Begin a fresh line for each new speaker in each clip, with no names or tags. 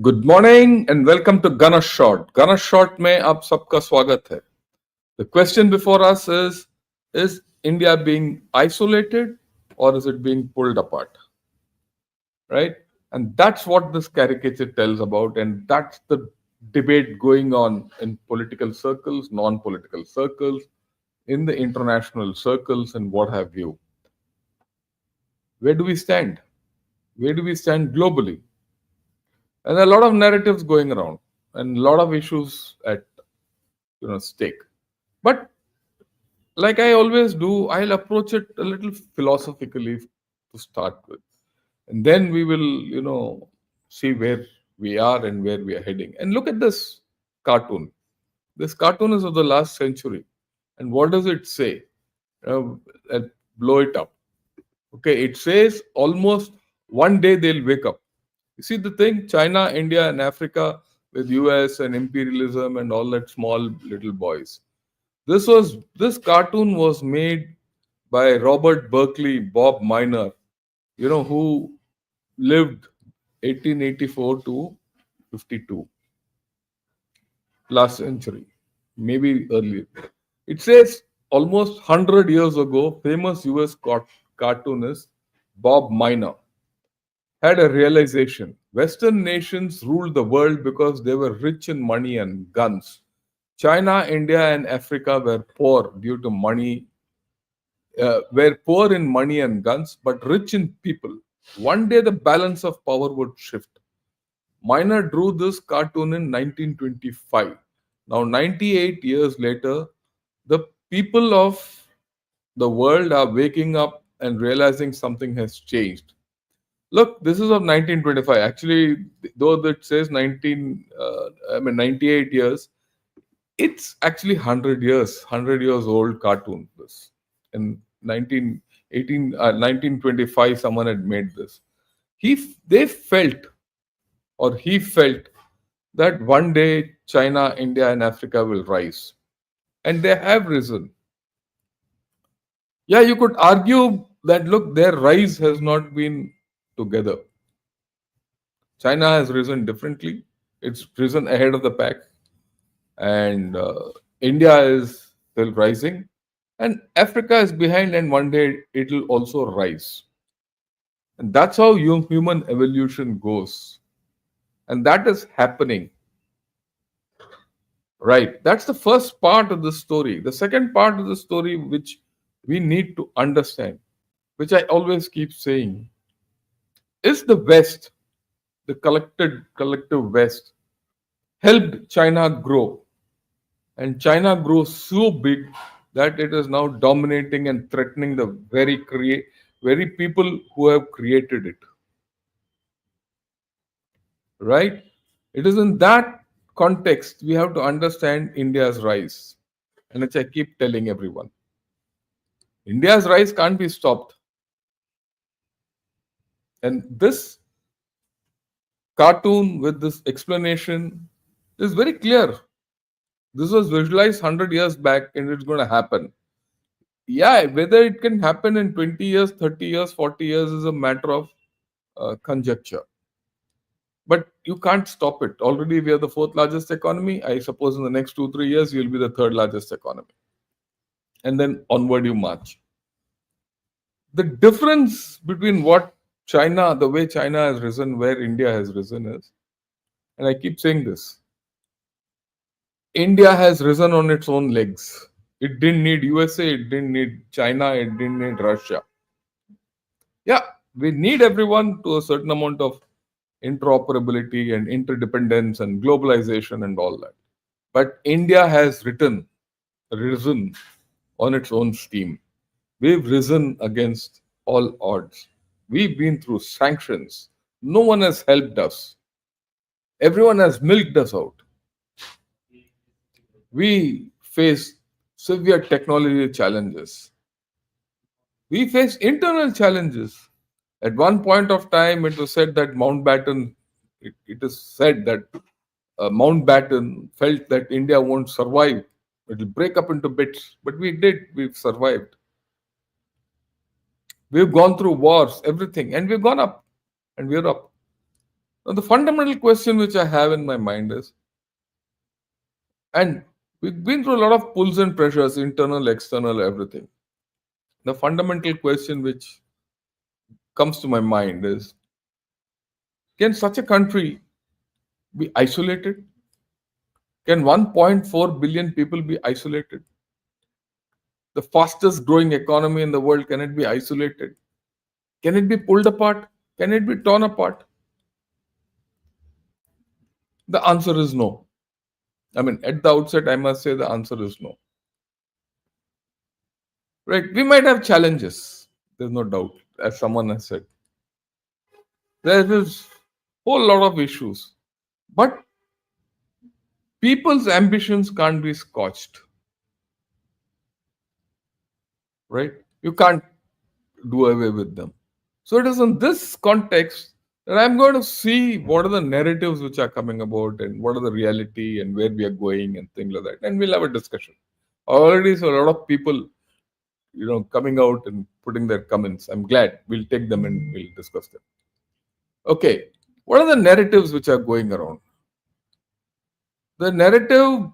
Good morning and welcome to gun shot. Gun shot में आप सबका स्वागत है. The question before us is India being isolated or is it being pulled apart? Right? And that's what this caricature tells about, and that's the debate going on in political circles, non-political circles, in the international circles, and what have you. Where do we stand? Where do we stand globally? And a lot of narratives going around and a lot of issues at stake. But like I always do, I'll approach it a little philosophically to start with. And then we will, see where we are and where we are heading. And look at this cartoon. This cartoon is of the last century. And what does it say? I'll blow it up. Okay, it says almost one day they'll wake up. You see the thing, China, India, and Africa with US and imperialism and all that small little boys. This cartoon was made by Robert Berkeley, Bob Miner, who lived 1884 to 52, last century, maybe earlier. It says almost 100 years ago, famous US cartoonist Bob Miner had a realization. Western nations ruled the world because they were rich in money and guns. China, India, and Africa were poor due to money, were poor in money and guns, but rich in people. One day the balance of power would shift. Miner drew this cartoon in 1925. Now, 98 years later, the people of the world are waking up and realizing something has changed. Look, this is of 1925. Actually, though it says 98 years, it's actually 100 years old cartoon. This in 1925, someone had made this. They felt, or he felt, that one day China, India, and Africa will rise, and they have risen. Yeah, you could argue that look, their rise has not been together. China has risen differently. It's risen ahead of the pack, and India is still rising, and Africa is behind, and one day it will also rise. And that's how human evolution goes. And that is happening. Right. That's the first part of the story. The second part of the story, which we need to understand, which I always keep saying, is the West, the collective West, helped China grow. And China grows so big that it is now dominating and threatening the very people who have created it. Right? It is in that context we have to understand India's rise, and which I keep telling everyone. India's rise can't be stopped. And this cartoon with this explanation is very clear. This was visualized 100 years back and it's going to happen. Yeah, whether it can happen in 20 years, 30 years, 40 years is a matter of conjecture. But you can't stop it. Already we are the fourth largest economy. I suppose in the next 2-3 years, you'll be the third largest economy. And then onward you march. The difference between what China, the way China has risen, where India has risen is, and I keep saying this, India has risen on its own legs. It didn't need USA, it didn't need China, it didn't need Russia. Yeah, we need everyone to a certain amount of interoperability and interdependence and globalization and all that. But India has risen on its own steam. We've risen against all odds. We've been through sanctions. No one has helped us. Everyone has milked us out. We face severe technology challenges. We face internal challenges. At one point of time, it was said that it is said that Mountbatten felt that India won't survive. It will break up into bits. But we did. We've survived. We've gone through wars, everything, and we've gone up, and we're up. Now, the fundamental question which I have in my mind is, and we've been through a lot of pulls and pressures, internal, external, everything. The fundamental question which comes to my mind is, can such a country be isolated? Can 1.4 billion people be isolated? The fastest growing economy in the world, can it be isolated? Can it be pulled apart? Can it be torn apart? The answer is no. I mean, at the outset, I must say the answer is no. Right? We might have challenges. There's no doubt, as someone has said. There is a whole lot of issues. But people's ambitions can't be scorched. Right? You can't do away with them. So it is in this context that I'm going to see what are the narratives which are coming about and what are the reality and where we are going and things like that. And we'll have a discussion. Already, so a lot of people, coming out and putting their comments. I'm glad we'll take them and we'll discuss them. Okay, what are the narratives which are going around? The narrative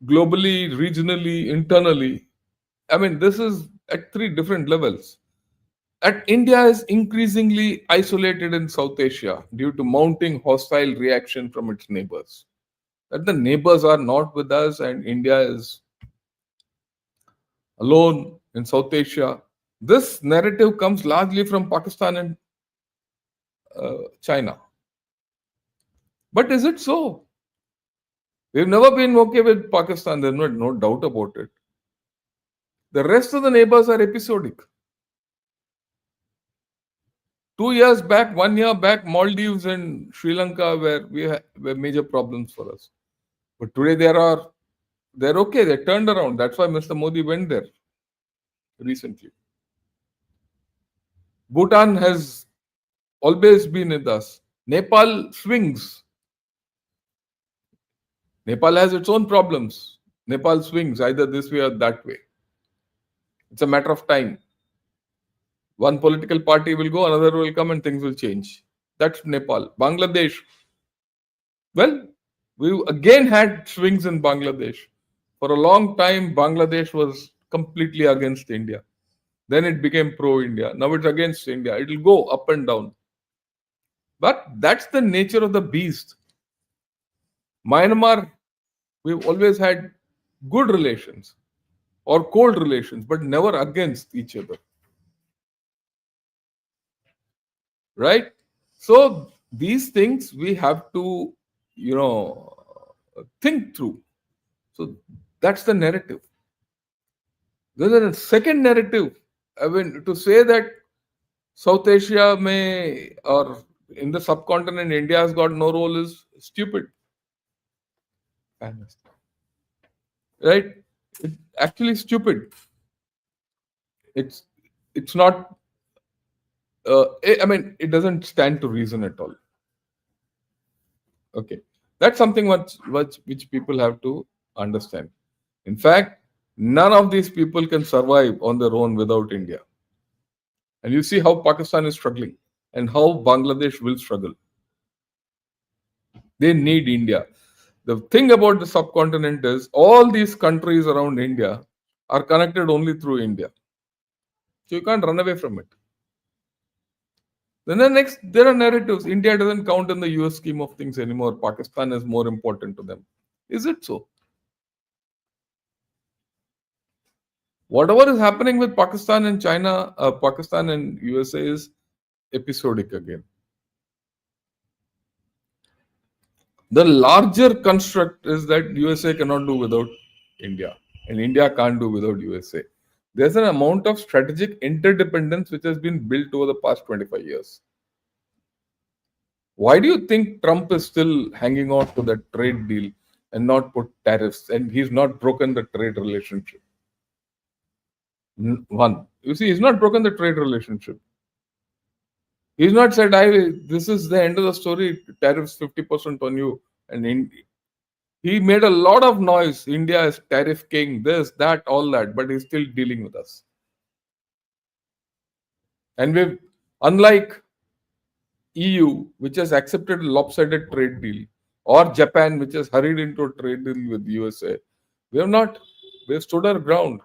globally, regionally, internally, I mean, this is at three different levels. At India is increasingly isolated in South Asia due to mounting hostile reaction from its neighbors. That the neighbors are not with us and India is alone in South Asia. This narrative comes largely from Pakistan and China. But is it so? We've never been okay with Pakistan, there's no doubt about it. The rest of the neighbors are episodic. 2 years back, 1 year back, Maldives and Sri Lanka were major problems for us. But today they're okay, they turned around. That's why Mr. Modi went there recently. Bhutan has always been with us. Nepal swings. Nepal has its own problems. Nepal swings either this way or that way. It's a matter of time. One political party will go, another will come, and things will change. That's Nepal. Bangladesh. Well, we again had swings in Bangladesh. For a long time, Bangladesh was completely against India. Then it became pro-India. Now it's against India. It will go up and down. But that's the nature of the beast. Myanmar, we've always had good relations or cold relations, but never against each other. Right? So these things we have to, think through. So that's the narrative. Then the second narrative, I mean, to say that South Asia may, or in the subcontinent, India has got no role is stupid. Right? It's actually stupid. It's not. I mean, it doesn't stand to reason at all. Okay, that's something which people have to understand. In fact, none of these people can survive on their own without India. And you see how Pakistan is struggling and how Bangladesh will struggle. They need India. The thing about the subcontinent is all these countries around India are connected only through India. So you can't run away from it. Then there are narratives. India doesn't count in the US scheme of things anymore. Pakistan is more important to them. Is it so? Whatever is happening with Pakistan and China, Pakistan and USA is episodic again. The larger construct is that USA cannot do without India, and India can't do without USA. There's an amount of strategic interdependence which has been built over the past 25 years. Why do you think Trump is still hanging on to that trade deal and not put tariffs, and he's not broken the trade relationship? One, you see, he's not broken the trade relationship. He's not said, this is the end of the story, tariffs 50% on you. And he made a lot of noise. India is tariff king, this, that, all that, but he's still dealing with us. And unlike EU, which has accepted a lopsided trade deal, or Japan, which has hurried into a trade deal with USA. We have not. We have stood our ground,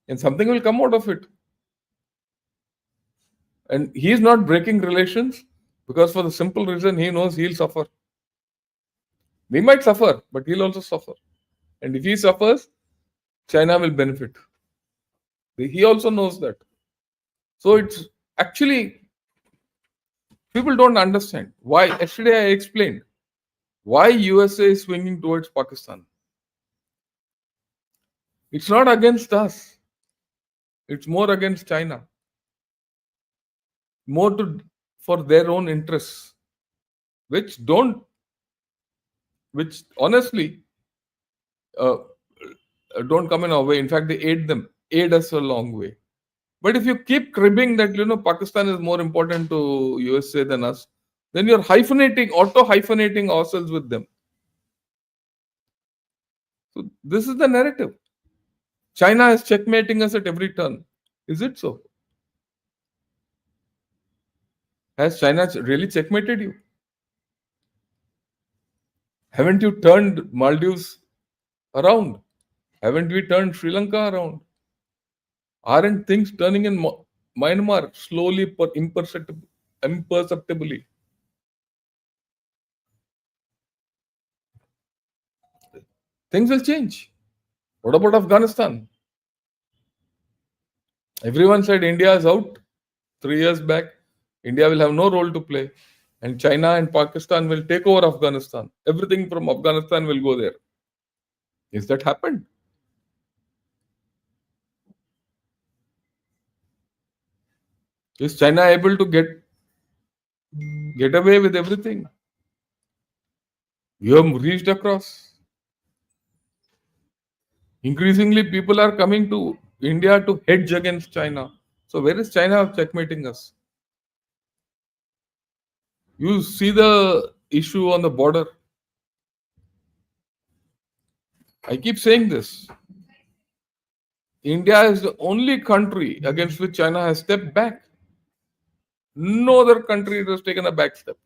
and something will come out of it. And he is not breaking relations because, for the simple reason, he knows he'll suffer. We might suffer, but he'll also suffer. And if he suffers, China will benefit. He also knows that. So it's actually, people don't understand why. Yesterday I explained why USA is swinging towards Pakistan. It's not against us. It's more against China. More to for their own interests, which don't, which honestly uh, don't come in our way. In fact, they aid us a long way. But if you keep cribbing that Pakistan is more important to USA than us, then you're auto hyphenating ourselves with them. So this is the narrative. China is checkmating us at every turn. Is it so? Has China really checkmated you? Haven't you turned Maldives around? Haven't we turned Sri Lanka around? Aren't things turning in Myanmar slowly, imperceptibly? Things will change. What about Afghanistan? Everyone said India is out 3 years back. India will have no role to play. And China and Pakistan will take over Afghanistan. Everything from Afghanistan will go there. Is that happened? Is China able to get away with everything? You have reached across. Increasingly, people are coming to India to hedge against China. So where is China checkmating us? You see the issue on the border. I keep saying this. India is the only country against which China has stepped back. No other country has taken a back step.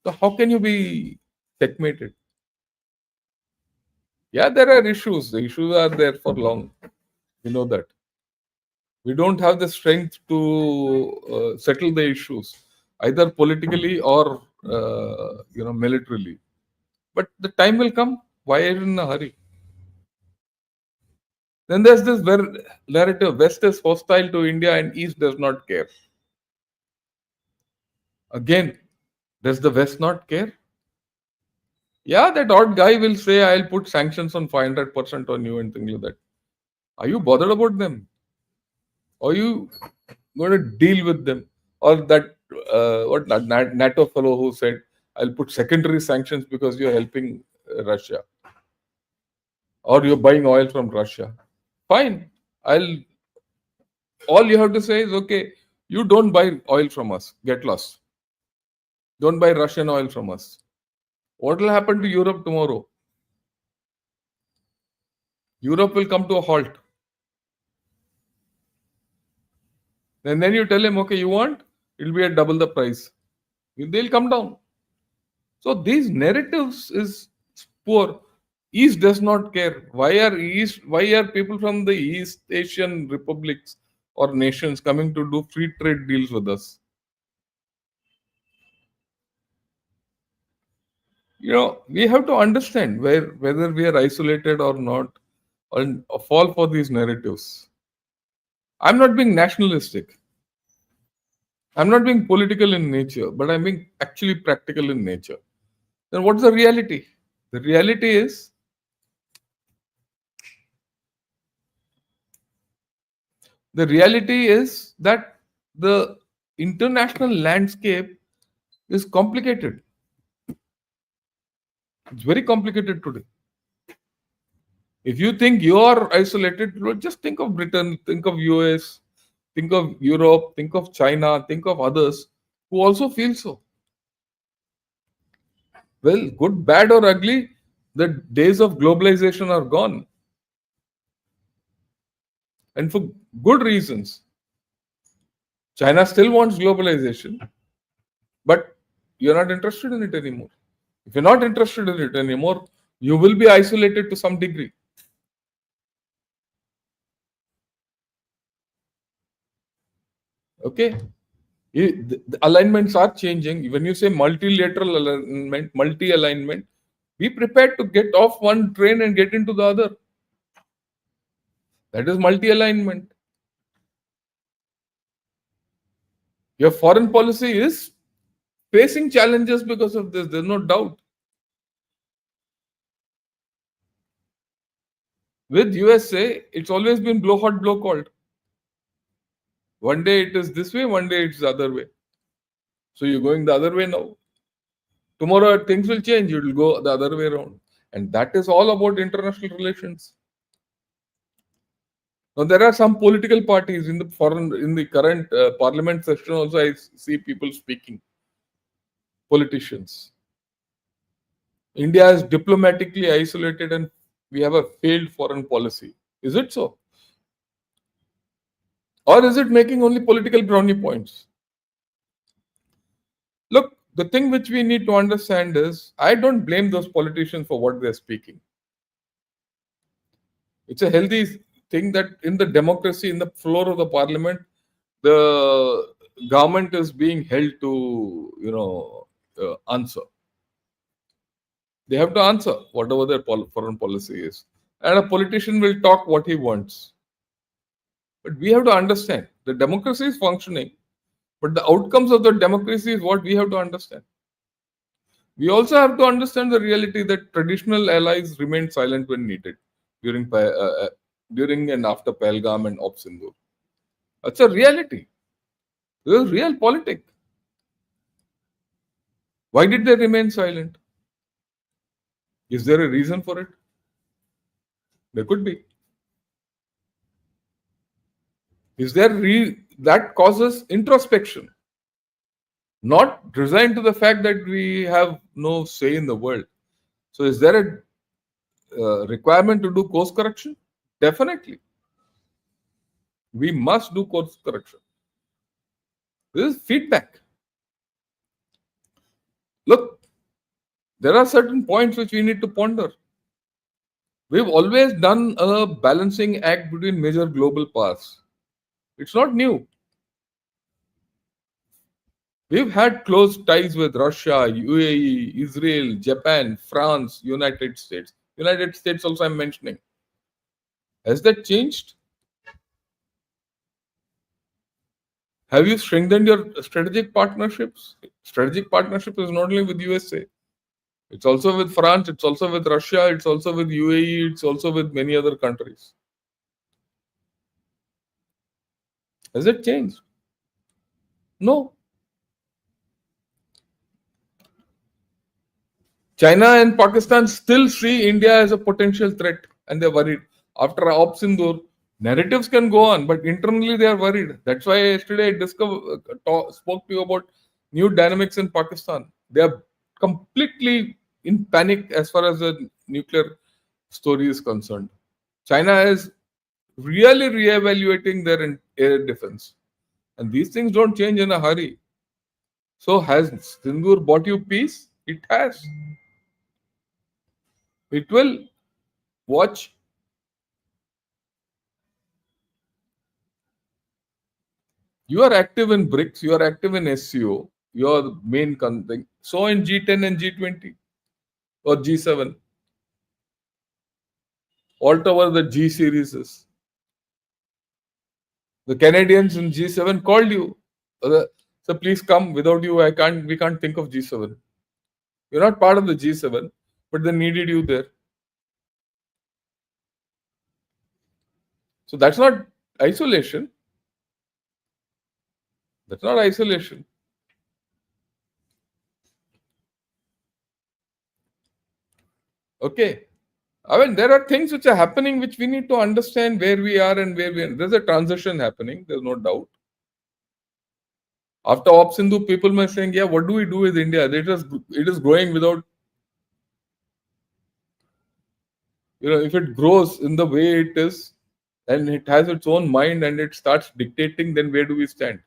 So how can you be checkmated? Yeah, there are issues. The issues are there for long. You know that. We don't have the strength to settle the issues, either politically or militarily. But the time will come. Why are you in a hurry? Then there's this narrative: West is hostile to India and East does not care. Again, does the West not care? Yeah, that odd guy will say, I'll put sanctions on 500% on you and things like that. Are you bothered about them? Are you going to deal with them? Or that NATO fellow who said, I'll put secondary sanctions because you're helping Russia or you're buying oil from Russia. Fine. All you have to say is, okay, you don't buy oil from us. Get lost. Don't buy Russian oil from us. What will happen to Europe tomorrow? Europe will come to a halt. And then you tell him, okay, you want? It'll be at double the price. They'll come down. So these narratives is poor. East does not care. Why are people from the East Asian republics or nations coming to do free trade deals with us? We have to understand whether we are isolated or not, and fall for these narratives. I'm not being nationalistic. I'm not being political in nature, but I'm being actually practical in nature. Then what's the reality? The reality is that the international landscape is complicated. It's very complicated today. If you think you are isolated, just think of Britain, think of US, think of Europe, think of China, think of others who also feel so. Well, good, bad, or ugly, the days of globalization are gone. And for good reasons. China still wants globalization, but you're not interested in it anymore. If you're not interested in it anymore, you will be isolated to some degree. Okay? The alignments are changing. When you say multilateral alignment, multi alignment, be prepared to get off one train and get into the other. That is multi alignment. Your foreign policy is facing challenges because of this. There's no doubt. With USA, it's always been blow hot, blow cold. One day it is this way, one day it's the other way. So you're going the other way now. Tomorrow things will change, it will go the other way around. And that is all about international relations. Now there are some political parties in the current parliament session also I see people speaking. Politicians. India is diplomatically isolated and we have a failed foreign policy. Is it so? Or is it making only political brownie points? Look, the thing which we need to understand is I don't blame those politicians for what they're speaking. It's a healthy thing that in the democracy, in the floor of the parliament, the government is being held to, answer. They have to answer whatever their foreign policy is. And a politician will talk what he wants. But we have to understand the democracy is functioning, but the outcomes of the democracy is what we have to understand. We also have to understand the reality that traditional allies remain silent when needed during and after Pahalgam and Op Sindoor. That's a reality. This is real politics. Why did they remain silent? Is there a reason for it? There could be. Is there that causes introspection? Not resigned to the fact that we have no say in the world. So, is there a requirement to do course correction? Definitely. We must do course correction. This is feedback. Look, there are certain points which we need to ponder. We've always done a balancing act between major global powers. It's not new. We've had close ties with Russia, UAE, Israel, Japan, France, United States. United States also I'm mentioning. Has that changed? Have you strengthened your strategic partnerships? Strategic partnership is not only with USA. It's also with France, it's also with Russia, it's also with UAE, it's also with many other countries. Has it changed? No. China and Pakistan still see India as a potential threat and they're worried. After Op Sindoor, narratives can go on, but internally they are worried. That's why yesterday I spoke to you about new dynamics in Pakistan. They are completely in panic as far as the nuclear story is concerned. China is really reevaluating their air defense. And these things don't change in a hurry. So has Sindoor bought you peace? It has. It will. Watch. You are active in BRICS, you are active in SCO, you are the main thing. So in G10 and G20 or G7, whatever the G series is. The Canadians in G7 called you. So please come. Without you, we can't think of G7. You're not part of the G7, but they needed you there. So that's not isolation. That's not isolation. Okay. I mean, there are things which are happening which we need to understand where we are and where we are. There's a transition happening, there's no doubt. After Op Sindhu, people were saying, yeah, what do we do with India? It is growing without, if it grows in the way it is and it has its own mind and it starts dictating, then where do we stand?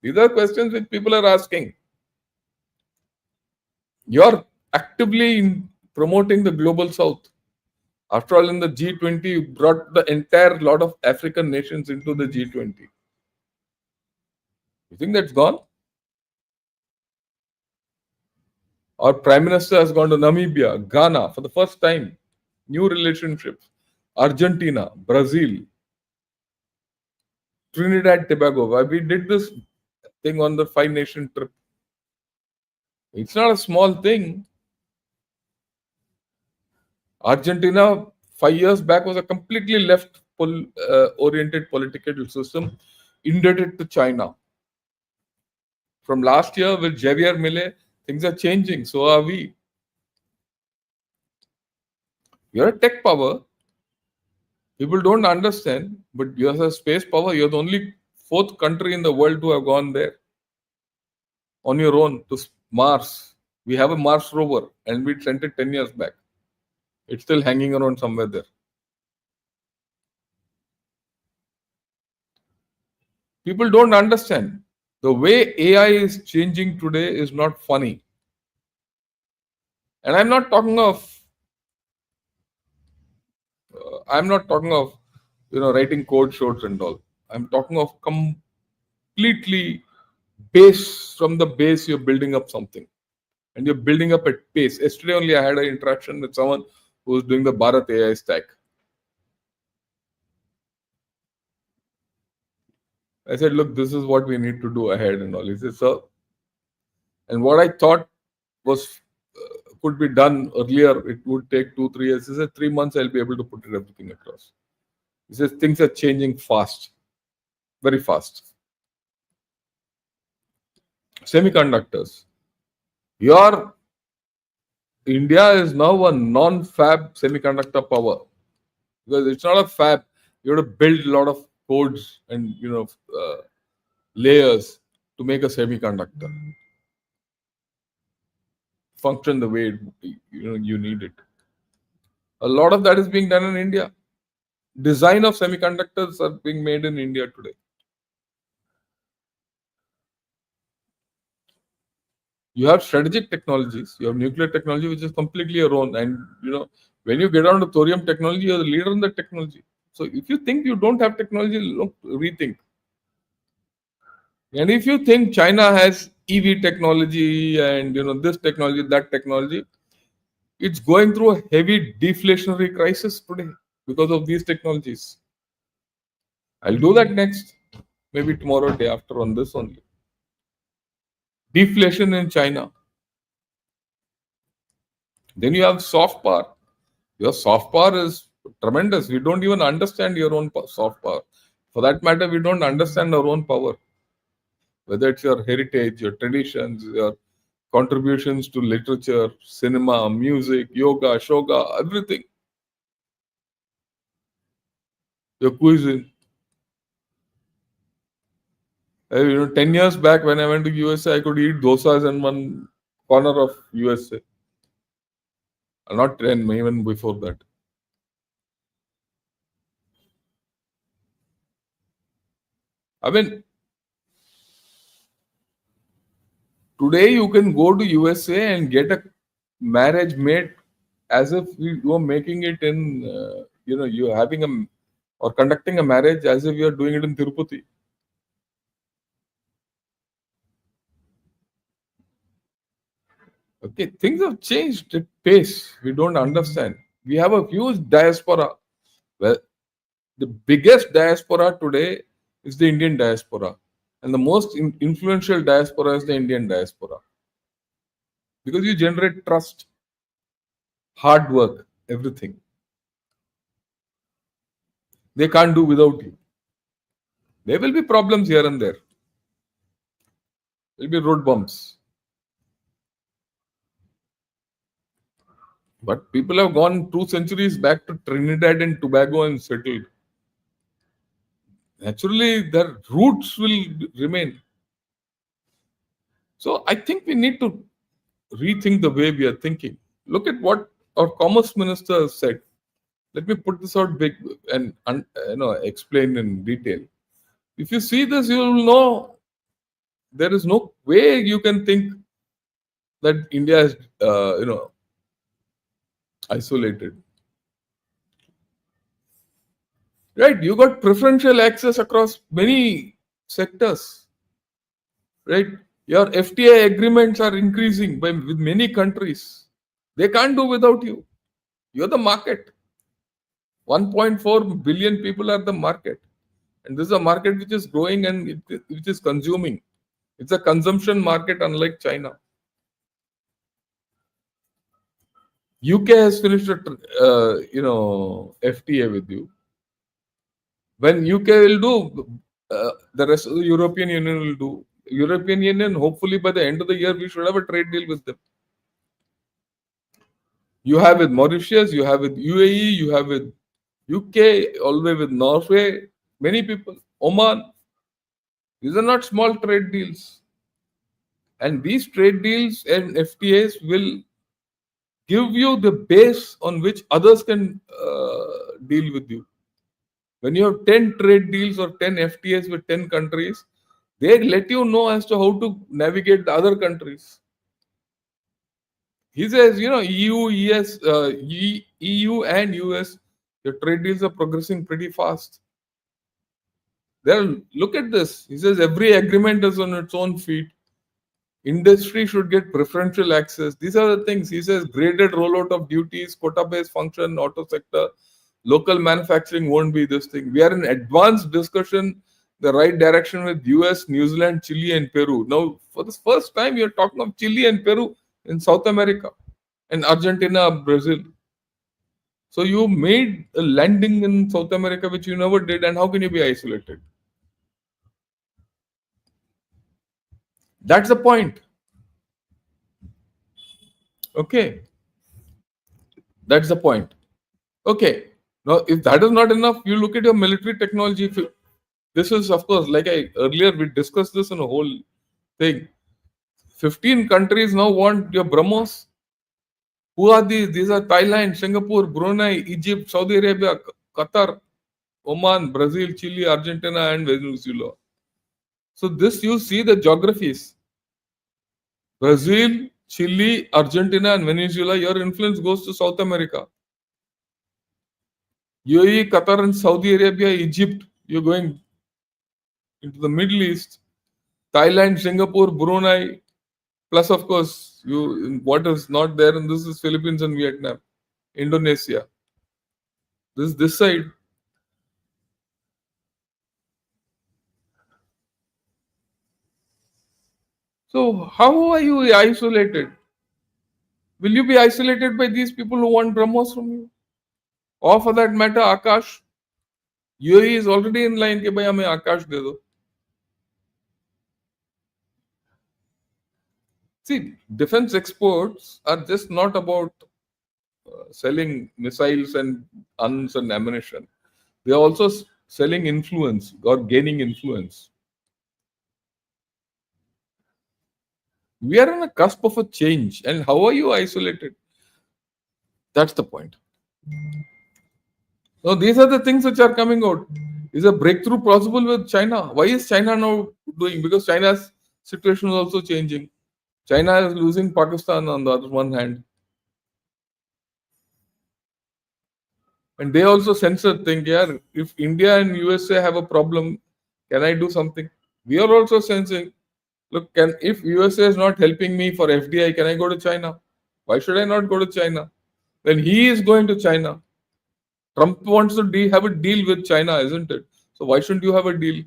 These are questions which people are asking. You're actively promoting the global south. After all, in the G20, you brought the entire lot of African nations into the G20. You think that's gone? Our Prime Minister has gone to Namibia, Ghana for the first time. New relationships. Argentina, Brazil, Trinidad, Tobago. We did this thing on the five nation trip. It's not a small thing. Argentina, 5 years back, was a completely left oriented political system indebted to China. From last year with Javier Milei, things are changing. So are we. You're a tech power. People don't understand, but you're a space power. You're the only fourth country in the world to have gone there on your own to Mars. We have a Mars rover and we sent it 10 years back. It's still hanging around somewhere there. People don't understand. The way AI is changing today is not funny. And I'm not talking of writing code shorts and all. I'm talking of completely base from the base you're building up something. And you're building up at pace. Yesterday only I had an interaction with someone who was doing the Bharat AI stack. I said, look, this is what we need to do ahead and all. He said, sir. And what I thought was could be done earlier, it would take 2-3 years. He said, 3 months I'll be able to put everything across. He says things are changing fast, very fast. Semiconductors. Your India is now a non-fab semiconductor power because it's not a fab. You have to build a lot of codes and layers to make a semiconductor function the way you need it. A lot of that is being done in India. Design of semiconductors are being made in India today. You have strategic technologies. You have nuclear technology, which is completely your own. And when you get on to thorium technology, you're the leader in the technology. So if you think you don't have technology, look, rethink. And if you think China has EV technology and this technology, that technology, it's going through a heavy deflationary crisis today because of these technologies. I'll do that next, maybe tomorrow, day after on this only. Deflation in China. Then you have soft power. Your soft power is tremendous. We don't even understand your own soft power. For that matter, we don't understand our own power. Whether it's your heritage, your traditions, your contributions to literature, cinema, music, yoga, shoga, everything. Your cuisine. 10 years back when I went to USA, I could eat dosas in one corner of USA. Not 10, even before that. I mean, today you can go to USA and get a marriage made as if you were making it in, you're having or conducting a marriage as if you're doing it in Tirupati. Okay, things have changed at pace. We don't understand. We have a huge diaspora. Well, the biggest diaspora today is the Indian diaspora. And the most influential diaspora is the Indian diaspora. Because you generate trust, hard work, everything. They can't do without you. There will be problems here and there. There will be road bumps. But people have gone 2 centuries back to Trinidad and Tobago and settled. Naturally, their roots will remain. So I think we need to rethink the way we are thinking. Look at what our commerce minister said. Let me put this out big and explain in detail. If you see this, you will know there is no way you can think that India is, isolated. Right? You got preferential access across many sectors. Right? Your FTA agreements are increasing with many countries. They can't do without you. You're the market. 1.4 billion people are the market. And this is a market which is growing and which is consuming. It's a consumption market, unlike China. UK has finished a FTA with you. When UK will do, the rest of the European Union will do. European Union, hopefully by the end of the year, we should have a trade deal with them. You have with Mauritius, you have with UAE, you have with UK, all the way with Norway, many people, Oman. These are not small trade deals. And these trade deals and FTAs will give you the base on which others can deal with you. When you have 10 trade deals or 10 FTAs with 10 countries, they let you know as to how to navigate the other countries. He says, EU, ES, EU and US, the trade deals are progressing pretty fast. Look at this. He says every agreement is on its own feet. Industry should get preferential access. These are the things. He says graded rollout of duties, quota-based function, auto sector, local manufacturing won't be this thing. We are in advanced discussion, the right direction with US, New Zealand, Chile, and Peru. Now, for the first time, you're talking of Chile and Peru in South America, and Argentina, Brazil. So you made a landing in South America, which you never did, and how can you be isolated? That's the point. Okay. That's the point. Okay. Now, if that is not enough, you look at your military technology. This is, of course, like earlier we discussed this in a whole thing. 15 countries now want your BrahMos. Who are these? These are Thailand, Singapore, Brunei, Egypt, Saudi Arabia, Qatar, Oman, Brazil, Chile, Argentina, and Venezuela. So this, you see the geographies. Brazil, Chile, Argentina, and Venezuela, your influence goes to South America. UAE, Qatar, and Saudi Arabia, Egypt, you're going into the Middle East. Thailand, Singapore, Brunei, plus of course, what is not there, and this is Philippines and Vietnam, Indonesia. This side. So how are you isolated? Will you be isolated by these people who want BrahMos from you? Or for that matter, Akash? UAE is already in line कि भाई हमें Akash दे दो. See, defense exports are just not about selling missiles and guns and ammunition. They are also selling influence or gaining influence. We are on a cusp of a change. And how are you isolated? That's the point. So these are the things which are coming out. Is a breakthrough possible with China? Why is China now doing? Because China's situation is also changing. China is losing Pakistan on the other one hand. And they also censored think, yeah, if India and USA have a problem, can I do something? We are also sensing, look, if USA is not helping me for FDI, can I go to China? Why should I not go to China? When he is going to China, Trump wants to have a deal with China, isn't it? So why shouldn't you have a deal?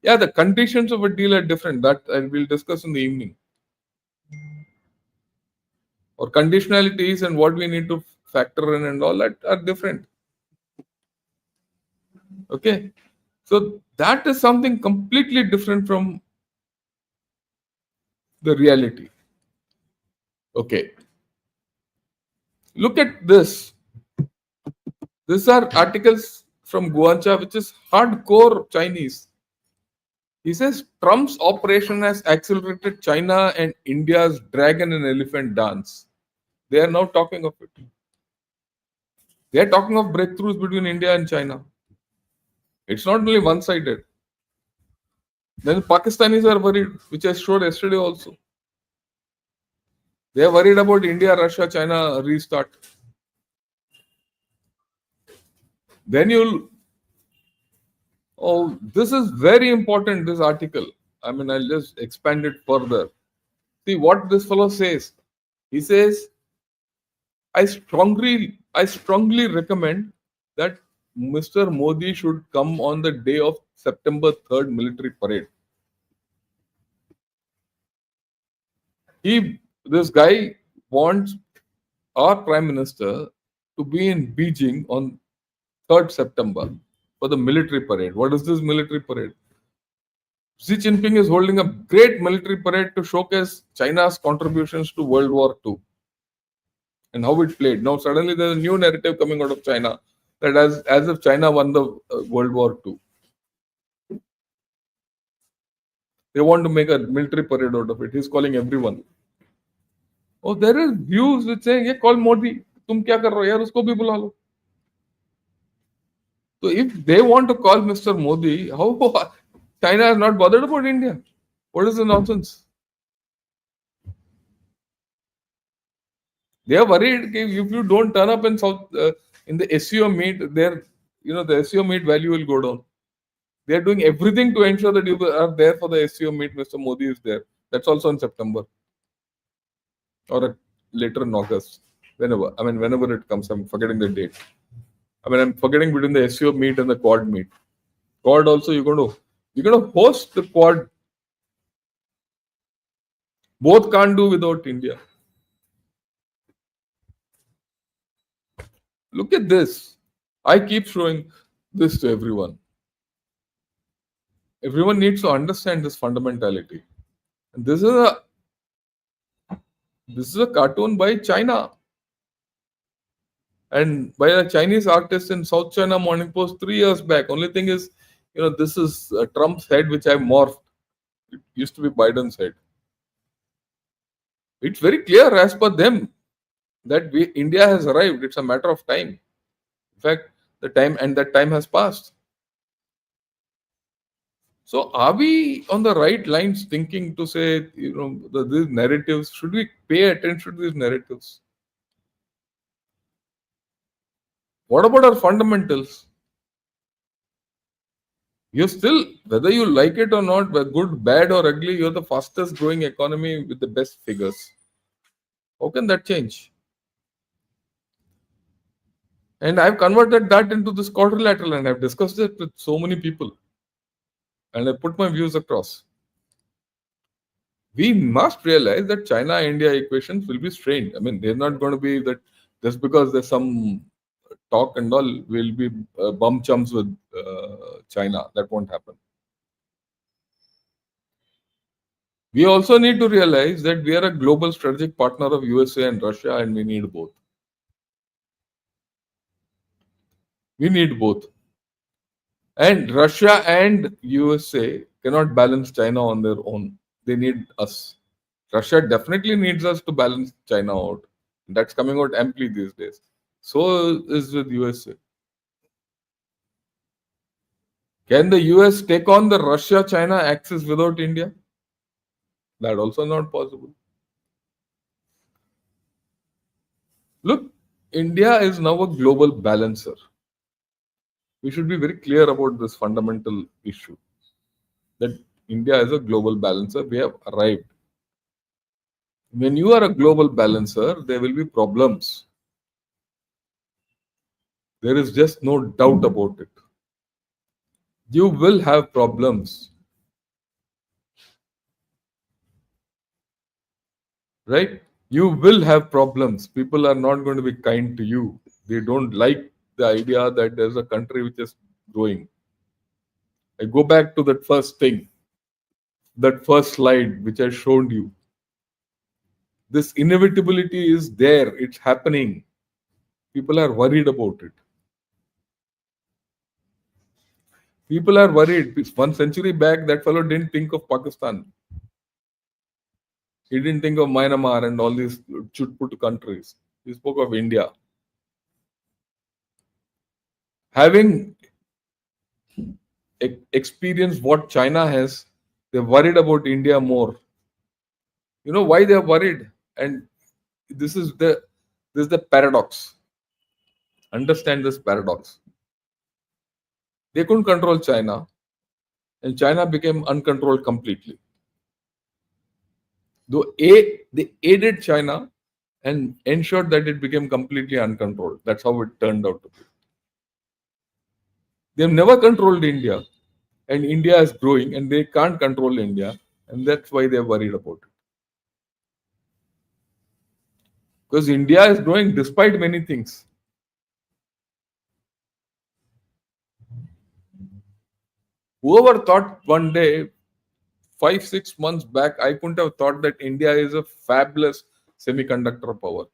Yeah, the conditions of a deal are different. That I will discuss in the evening. Or conditionalities and what we need to factor in and all that are different. Okay. So that is something completely different from the reality. Okay. Look at this. These are articles from Guancha, which is hardcore Chinese. He says Trump's operation has accelerated China and India's dragon and elephant dance. They are now talking of it. They are talking of breakthroughs between India and China. It's not only one sided. Then Pakistanis are worried, which I showed yesterday also. They are worried about India, Russia, China restart. Then you'll, oh, this is very important, this article. I mean, I'll just expand it further. See what this fellow says. He says, I strongly recommend that Mr. Modi should come on the day of September 3rd military parade. This guy wants our Prime Minister to be in Beijing on 3rd September for the military parade. What is this military parade? Xi Jinping is holding a great military parade to showcase China's contributions to World War II and how it played. Now, suddenly, there's a new narrative coming out of China that as if China won the World War II. They want to make a military parade out of it. He's calling everyone. Oh, there is views which saying, "Yeah, call Modi. तुम क्या कर रहे हो यार? उसको भी बुला लो." So if they want to call Mr. Modi, how China is not bothered about India? What is the nonsense? They are worried if you don't turn up in South in the SEO meet, the SEO meet value will go down. They are doing everything to ensure that you are there for the SEO meet. Mr. Modi is there. That's also in September or later in August. Whenever it comes, I'm forgetting the date. I'm forgetting between the SEO meet and the Quad meet. Quad also you're gonna host the Quad. Both can't do without India. Look at this. I keep showing this to everyone. Everyone needs to understand this fundamentality. And this is a cartoon by China and by a Chinese artist in South China Morning Post 3 years back. Only thing is, this is Trump's head, which I morphed. It used to be Biden's head. It's very clear as per them that India has arrived. It's a matter of time. In fact, that time has passed. So, are we on the right lines thinking to say, these narratives? Should we pay attention to these narratives? What about our fundamentals? You're still, whether you like it or not, good, bad, or ugly, you're the fastest growing economy with the best figures. How can that change? And I've converted that into this quadrilateral and I've discussed it with so many people. And I put my views across. We must realize that China India equations will be strained. They're not going to be that just because there's some talk and all, we'll be bum chums with China. That won't happen. We also need to realize that we are a global strategic partner of USA and Russia, and we need both. We need both. And Russia and USA cannot balance China on their own. They need us. Russia definitely needs us to balance China out. That's coming out amply these days. So is with USA. Can the US take on the Russia-China axis without India? That also not possible. Look, India is now a global balancer. We should be very clear about this fundamental issue that India is a global balancer. We have arrived. When you are a global balancer, there will be problems. There is just no doubt about it. You will have problems. Right? You will have problems. People are not going to be kind to you. They don't like the idea that there's a country which is growing. I go back to that first thing, that first slide which I showed you. This inevitability is there, it's happening. People are worried about it. People are worried. 1 century back, that fellow didn't think of Pakistan. He didn't think of Myanmar and all these chutput countries. He spoke of India. Having experienced what China has, They're worried about India more. You know why they're worried? And this is the this is the paradox. Understand this paradox. They couldn't control China, and China became uncontrolled completely. They aided China and ensured that it became completely uncontrolled. That's how it turned out to be. They've never controlled India, and India is growing, and they can't control India, and that's why they're worried about it. Because India is growing despite many things. Whoever thought one day, 5, 6 months back, I couldn't have thought that India is a fabulous semiconductor power.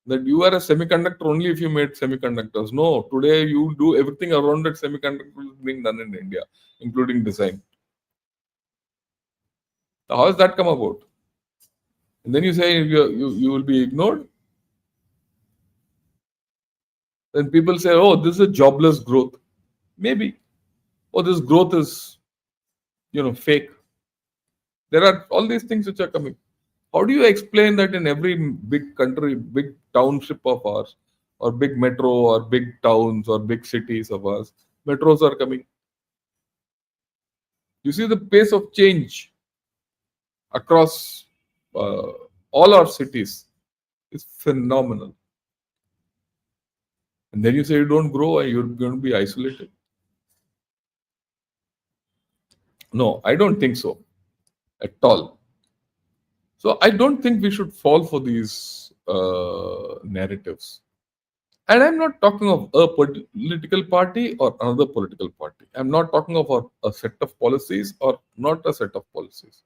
That you are a semiconductor only if you made semiconductors. No, today you do everything around that semiconductor is being done in India, including design. So how has that come about? And then you say you will be ignored. Then people say, oh, this is a jobless growth. Maybe. Oh, this growth is, fake. There are all these things which are coming. How do you explain that in every big country, big township of ours, or big metro, or big towns, or big cities of ours, metros are coming? You see the pace of change across uh, all our cities is phenomenal. And then you say you don't grow and you're going to be isolated. No, I don't think so at all. So I don't think we should fall for these narratives. And I'm not talking of a political party or another political party. I'm not talking of a set of policies or not a set of policies.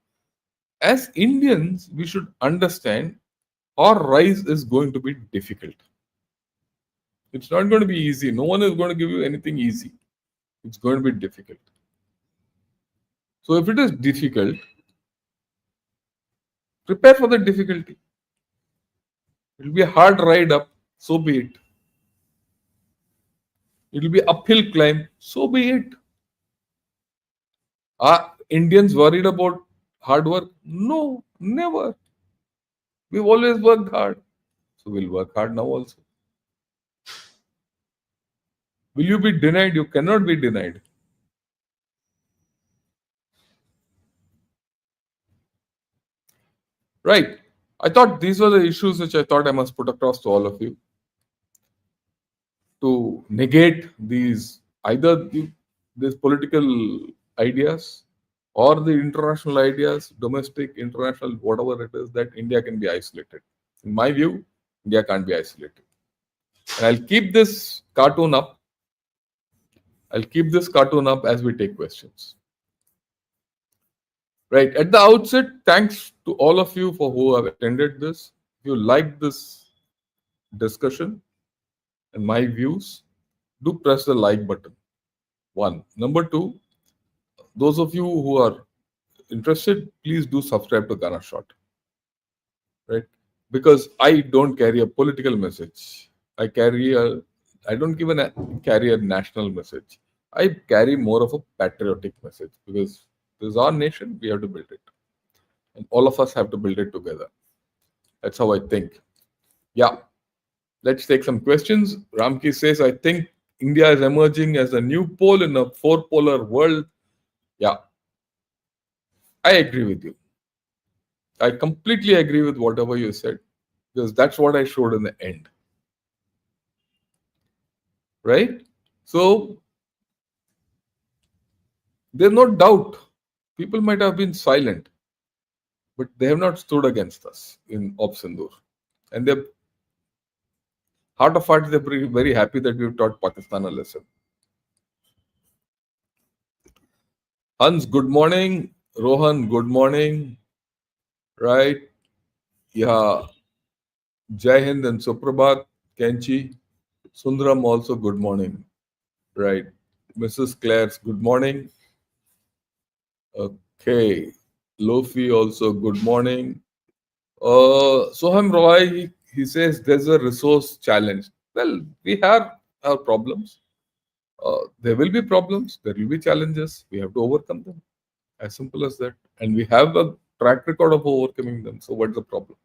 As Indians, we should understand our rise is going to be difficult. It's not going to be easy. No one is going to give you anything easy. It's going to be difficult. So if it is difficult, prepare for the difficulty. It will be a hard ride up, so be it. It will be uphill climb, so be it. Are Indians worried about hard work? No, never. We've always worked hard. So we'll work hard now also. Will you be denied? You cannot be denied. Right. I thought these were the issues which I thought I must put across to all of you to negate these political ideas or the international ideas, domestic, international, whatever it is, that India can be isolated. In my view, India can't be isolated. And I'll keep this cartoon up. As we take questions. Right. At the outset, thanks to all of you for who have attended this. If you like this discussion and my views, do press the like button. One. Number two, those of you who are interested, please do subscribe to Ghana Shot. Right? Because I don't carry a political message. I don't even carry a national message. I carry more of a patriotic message because this is our nation, we have to build it. And all of us have to build it together. That's how I think. Yeah. Let's take some questions. Ramki says, I think India is emerging as a new pole in a four-polar world. Yeah. I agree with you. I completely agree with whatever you said because that's what I showed in the end. Right? So, there's no doubt people might have been silent, but they have not stood against us in Op Sindoor. And they're heart of hearts, they're very happy that we've taught Pakistan a lesson. Hans, good morning. Rohan, good morning. Right? Yeah. Jai Hind and Suprabhat. Kenchi. Sundaram also good morning. Right. Mrs. Claire's good morning. Okay. Lofi also good morning. Soham Roy, he says there's a resource challenge. Well, we have our problems. There will be problems. There will be challenges. We have to overcome them. As simple as that. And we have a track record of overcoming them. So what's the problem?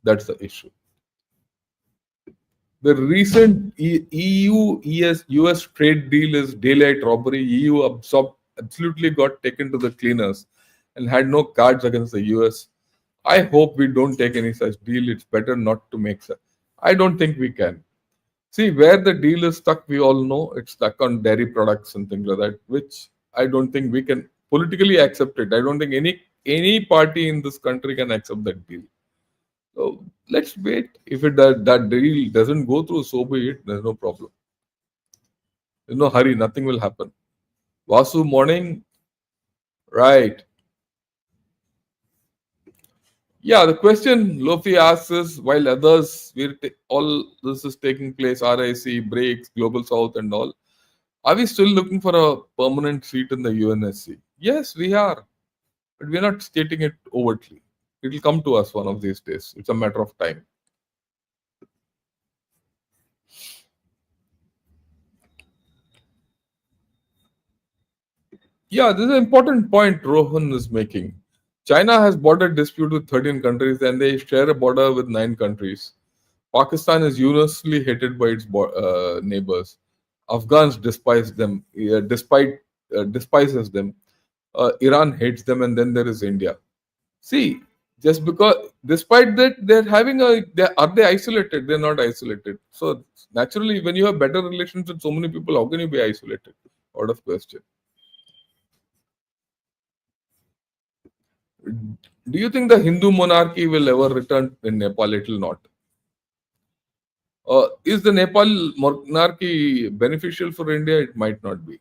That's the issue. The recent EU US trade deal is daylight robbery. EU absolutely got taken to the cleaners and had no cards against the US. I hope we don't take any such deal. It's better not to make such. I don't think we can. See, where the deal is stuck, we all know it's stuck on dairy products and things like that, which I don't think we can politically accept it. I don't think any party in this country can accept that deal. So let's wait. If that deal doesn't go through, so be it. There's no problem. There's no hurry. Nothing will happen. Vasu, morning. Right. Yeah, the question Lofi asks is while others, all this is taking place, RIC, BRICS, Global South, and all, are we still looking for a permanent seat in the UNSC? Yes, we are, but we're not stating it overtly. It will come to us one of these days. It's a matter of time. Yeah, this is an important point Rohan is making. China has border dispute with 13 countries and they share a border with 9 countries. Pakistan is universally hated by its neighbors. Afghans despise them, despises them. Iran hates them, and then there is India. See, just because, despite that, are they isolated? They're not isolated. So naturally, when you have better relations with so many people, how can you be isolated? Out of question. Do you think the Hindu monarchy will ever return in Nepal? It will not. Is the Nepal monarchy beneficial for India? It might not be.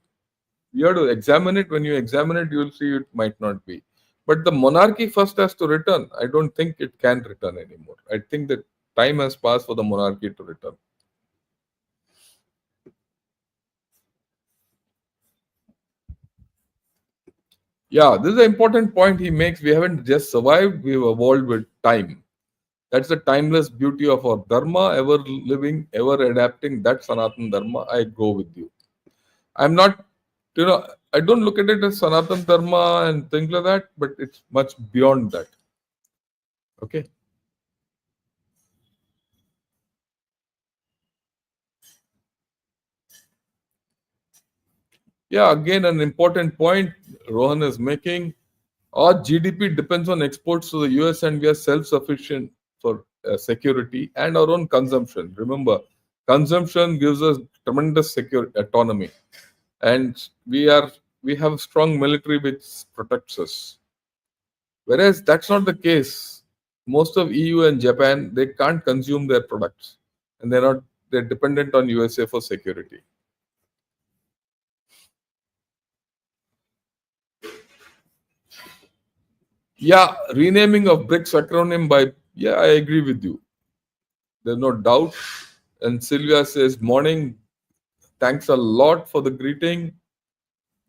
You have to examine it. When you examine it, you will see it might not be. But the monarchy first has to return. I don't think it can return anymore. I think that time has passed for the monarchy to return. Yeah, this is an important point he makes. We haven't just survived, we've evolved with time. That's the timeless beauty of our dharma, ever living, ever adapting. That's Sanatan Dharma. I go with you. I'm not, I don't look at it as Sanatan Dharma and things like that, but it's much beyond that. Okay. Yeah, again, an important point Rohan is making. Our GDP depends on exports to the US and we are self sufficient for security and our own consumption. Remember, consumption gives us tremendous secure autonomy. And we have a strong military which protects us. Whereas that's not the case. Most of EU and Japan, they can't consume their products. And they're dependent on USA for security. Yeah, renaming of BRICS acronym by, yeah, I agree with you. There's no doubt. And Sylvia says, morning, thanks a lot for the greeting.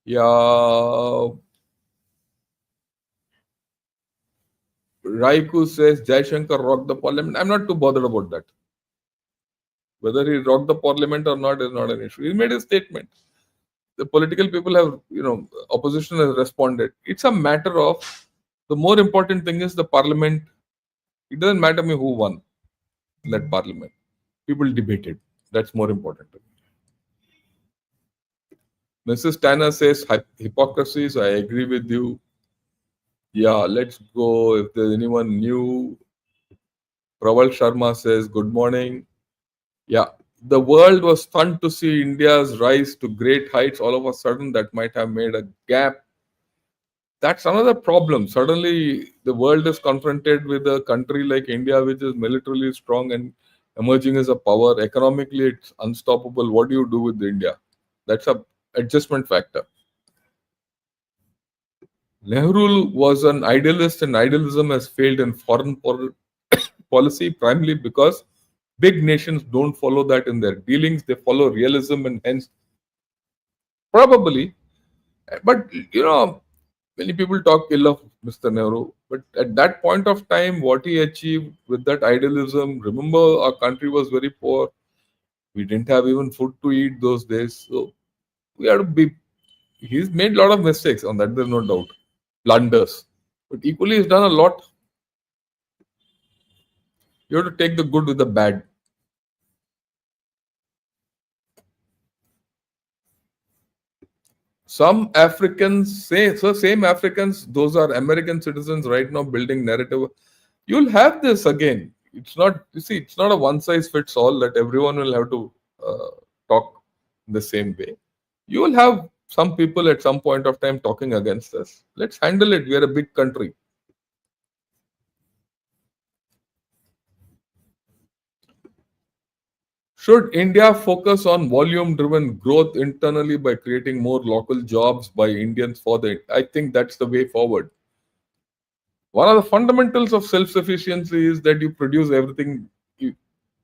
Yeah, Raiku says, Jai Shankar rocked the parliament. I'm not too bothered about that. Whether he rocked the parliament or not is not an issue. He made a statement. The political people have, opposition has responded. It's a matter of, the more important thing is the parliament. It doesn't matter me who won in that parliament. People debated. That's more important. Mrs. Tanner says hypocrisy, so I agree with you. Yeah, let's go. If there's anyone new, Praval Sharma says, good morning. Yeah, the world was stunned to see India's rise to great heights. All of a sudden, that might have made a gap. That's another problem. Suddenly, the world is confronted with a country like India, which is militarily strong and emerging as a power. Economically, it's unstoppable. What do you do with India? That's a adjustment factor. Nehru was an idealist, and idealism has failed in foreign policy primarily because big nations don't follow that in their dealings. They follow realism, and hence, probably. But many people talk ill of Mr. Nehru. But at that point of time, what he achieved with that idealism, remember, our country was very poor. We didn't have even food to eat those days. So we had to be He's made a lot of mistakes on that. There's no doubt, blunders. But equally, he's done a lot. You have to take the good with the bad. Some Africans say so. Same Africans, those are American citizens right now building narrative. You'll have this again. It's not. You see, it's not a one size fits all that everyone will have to talk the same way. You will have some people at some point of time talking against us. Let's handle it. We are a big country. Should India focus on volume driven growth internally by creating more local jobs by Indians for the? I think that's the way forward. One of the fundamentals of self sufficiency is that you produce everything. You,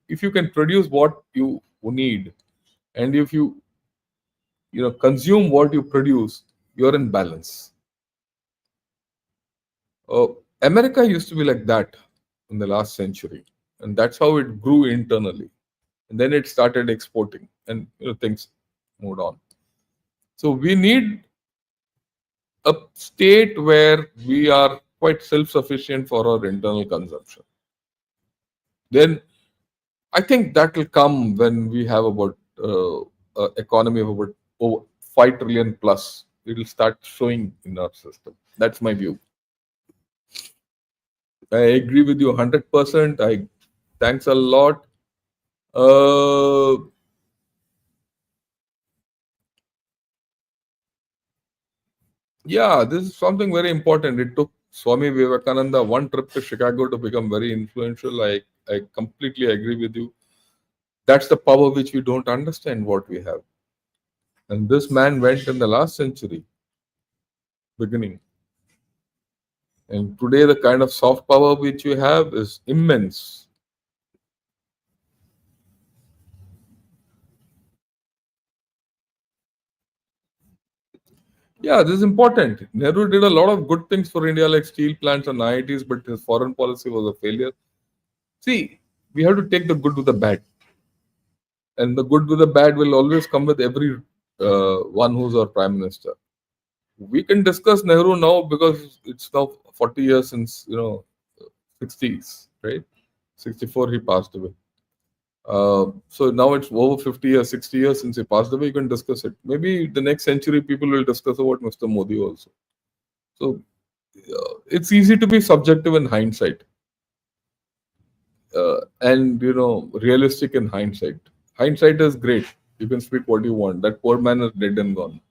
if you can produce what you need, and if you consume what you produce, you're in balance. Uh, America used to be like that in the last century, and that's how it grew internally. And then it started exporting, and things moved on. So we need a state where we are quite self-sufficient for our internal consumption. Then I think that will come when we have about economy of about over 5 trillion plus. It will start showing in our system. That's my view. I agree with you 100%. I thanks a lot. Uh, yeah, this is something very important. It took Swami Vivekananda one trip to Chicago to become very influential. I completely agree with you. That's the power which we don't understand what we have. And this man went in the last century beginning. And today, the kind of soft power which we have is immense. Yeah, this is important. Nehru did a lot of good things for India, like steel plants and IITs, but his foreign policy was a failure. See, we have to take the good with the bad, and the good with the bad will always come with every one who's our prime minister. We can discuss Nehru now because it's now 40 years since 60s, right? 64 he passed away. So now it's over 50 years, 60 years since he passed away. You can discuss it. Maybe the next century people will discuss about Mr. Modi also. So it's easy to be subjective in hindsight, and realistic in hindsight. Hindsight is great. You can speak what you want. That poor man is dead and gone.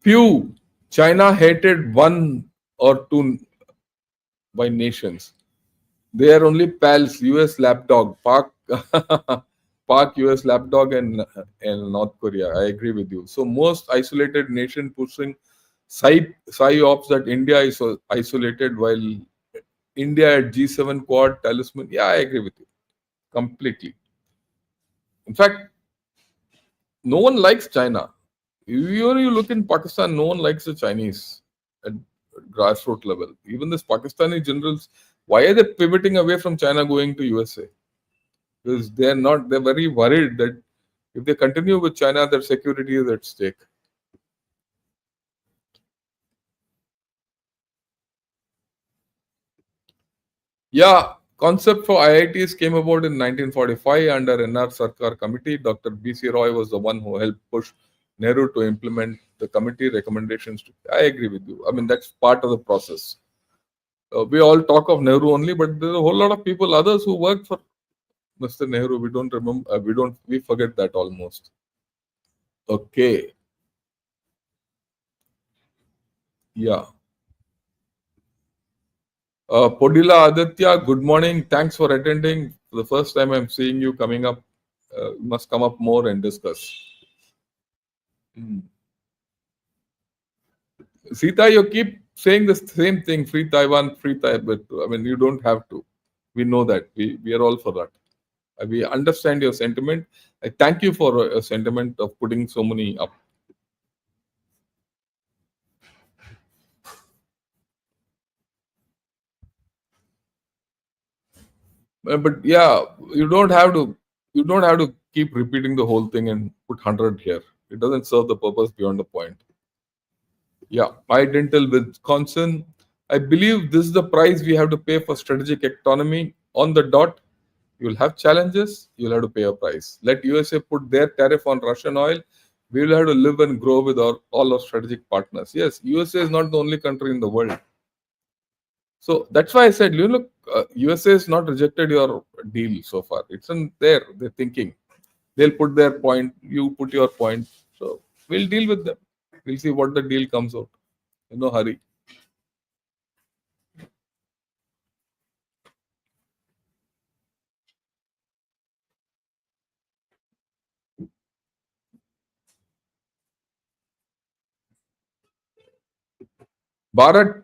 Few. China hated one or two by nations. They are only pals. US lapdog, Pak US lapdog, and North Korea. I agree with you. So most isolated nation pushing psyops that India is so isolated while India at G7 Quad talisman. Yeah, I agree with you completely. In fact, no one likes China. You look in Pakistan, no one likes the Chinese at grassroots level. Even this Pakistani generals, why are they pivoting away from China going to USA? Because they're very worried that if they continue with China, their security is at stake. Yeah, concept for IITs came about in 1945 under NR Sarkar committee. Dr. B.C. Roy was the one who helped push Nehru to implement the committee recommendations. I agree with you. I mean, that's part of the process. We all talk of Nehru only, but there's a whole lot of people, others who worked for Mr. Nehru. We don't remember. We forget that almost. Okay. Yeah. Podila Aditya, good morning. Thanks for attending. For the first time I'm seeing you coming up. You must come up more and discuss. Hmm. Sita, you keep saying the same thing, free Taiwan, free Taiwan, but I mean, you don't have to. We know that. We are all for that. We understand your sentiment. I thank you for a sentiment of putting so many up. But yeah, you don't have to. You don't have to keep repeating the whole thing and put 100 here. It doesn't serve the purpose beyond the point. Yeah, identical with Wisconsin. I believe this is the price we have to pay for strategic autonomy on the dot. You'll have challenges, you'll have to pay a price. Let USA put their tariff on Russian oil. We will have to live and grow with all our strategic partners. Yes, USA is not the only country in the world. So that's why I said, look, USA has not rejected your deal so far. It's in there. They're thinking. They'll put their point, you put your point. So we'll deal with them. We'll see what the deal comes out. In no hurry. Bharat,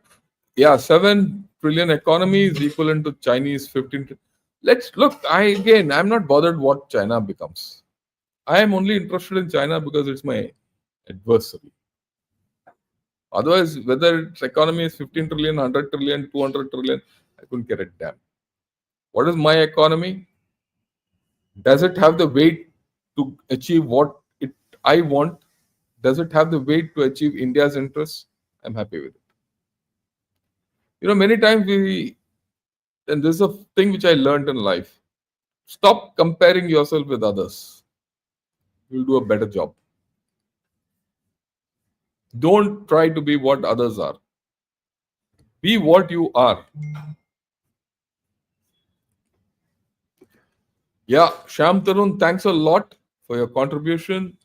yeah, 7 trillion economy is equivalent to Chinese 15. Let's look. I'm not bothered what China becomes. I am only interested in China because it's my adversary. Otherwise, whether its economy is 15 trillion, 100 trillion, 200 trillion, I couldn't care a damn. What is my economy? Does it have the weight to achieve what I want? Does it have the weight to achieve India's interests? I'm happy with it. Many times and this is a thing which I learned in life. Stop comparing yourself with others. You'll do a better job. Don't try to be what others are. Be what you are. Yeah, Sham Tarun, thanks a lot for your contribution.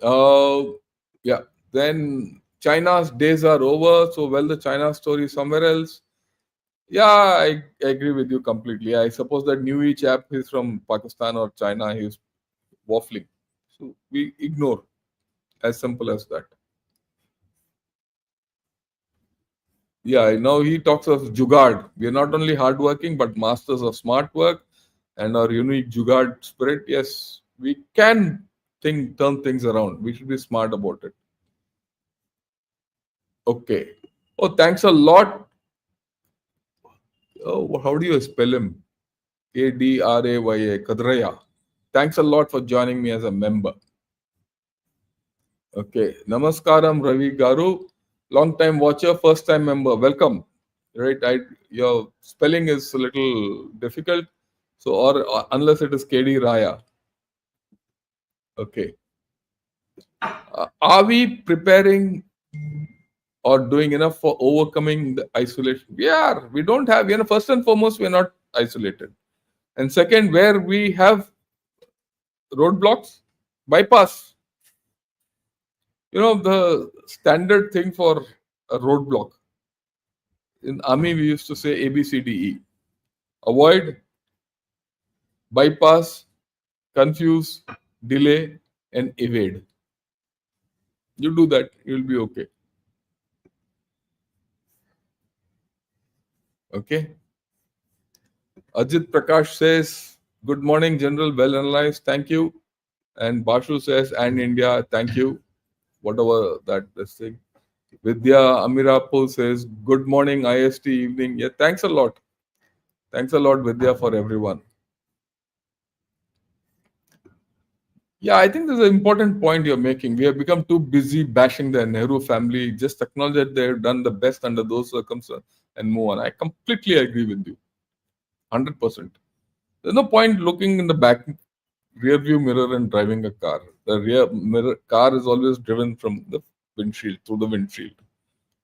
Uh, yeah, then China's days are over. So, the China story is somewhere else. Yeah, I agree with you completely. I suppose that new chap is from Pakistan or China. He's waffling. So, we ignore. As simple as that. Yeah, now he talks of Jugad. We are not only hardworking, but masters of smart work and our unique Jugad spirit. Yes, we can turn things around. We should be smart about it. Okay. Oh, thanks a lot. Oh, how do you spell him? Kadraya. Kadraya. Thanks a lot for joining me as a member. Okay. Namaskaram, Ravi Garu. Long time watcher, first time member. Welcome. Right. Your spelling is a little difficult. So, or unless it is KD Raya. Okay. Are we preparing or doing enough for overcoming the isolation? We are. We don't have, first and foremost, we're not isolated. And second, where we have roadblocks, bypass. The standard thing for a roadblock. In army, we used to say A, B, C, D, E. Avoid, bypass, confuse, delay, and evade. You do that, you'll be okay. Okay. Ajit Prakash says, good morning, General, well analyzed, thank you. And Bashu says, and India, thank you. Whatever this thing. Vidya Amirapur says, good morning, IST evening. Yeah, thanks a lot. Thanks a lot, Vidya, for everyone. Yeah, I think there's an important point you're making. We have become too busy bashing the Nehru family. Just acknowledge that they've done the best under those circumstances and move on. I completely agree with you. 100%. There's no point looking in the rear view mirror and driving a car. The rear mirror car is always driven from the windshield, through the windshield.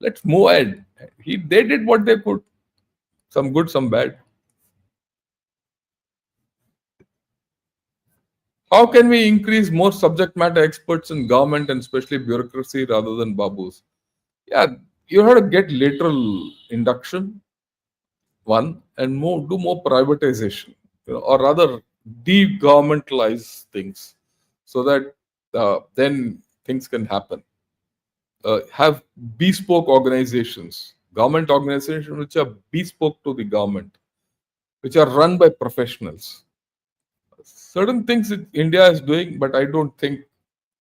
Let's move ahead. They did what they could. Some good, some bad. How can we increase more subject matter experts in government and especially bureaucracy rather than babus? Yeah, you have to get lateral induction, one, and do more privatization, or rather de-governmentalize things so that then things can happen. Have bespoke organizations, government organizations which are bespoke to the government, which are run by professionals. Certain things that India is doing, but I don't think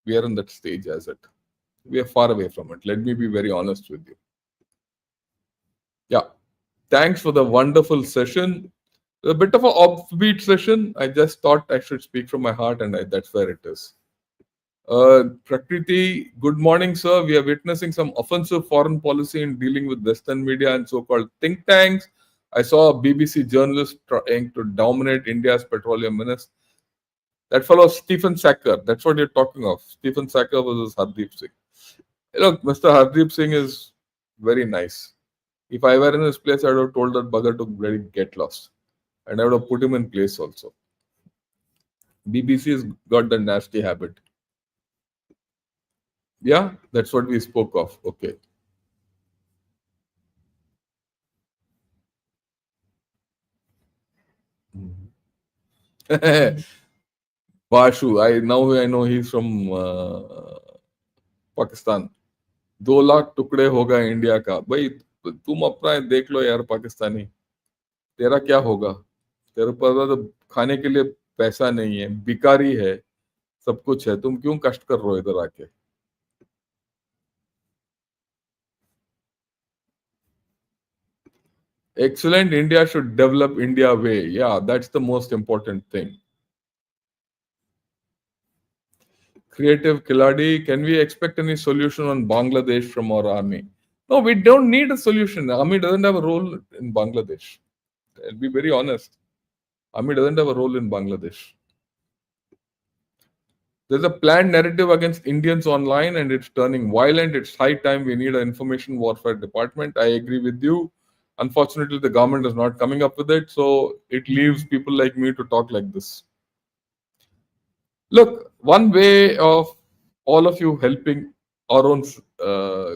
we are in that stage as it. We are far away from it. Let me be very honest with you. Yeah. Thanks for the wonderful session. A bit of an offbeat session. I just thought I should speak from my heart, and that's where it is. Prakriti, good morning, sir. We are witnessing some offensive foreign policy in dealing with Western media and so-called think tanks. I saw a BBC journalist trying to dominate India's petroleum minister. That fellow Stephen Sacker. That's what you're talking of. Stephen Sacker versus Hardeep Singh. Look, Mr. Hardeep Singh is very nice. If I were in his place, I would have told that bugger to really get lost, and I would have put him in place also. BBC has got the nasty habit. Yeah, that's what we spoke of. Okay. Bashu, I know he's from Pakistan 2 lakh टुकड़े होगा India का भाई तुम अपना देख लो यार पाकिस्तानी तेरा क्या होगा तेरे पास तो खाने के लिए पैसा नहीं है भिखारी है सब कुछ है तुम क्यों कष्ट कर रहे हो इधर आके excellent India should develop India way yeah that's the most important thing creative Kiladi can we expect any solution on Bangladesh from our army no we don't need a solution army doesn't have a role in Bangladesh I'll be very honest army doesn't have a role in Bangladesh there's a planned narrative against Indians online and it's turning violent. It's high time we need an information warfare department. I agree with you. Unfortunately, the government is not coming up with it, so it leaves people like me to talk like this. Look, one way of all of you helping our own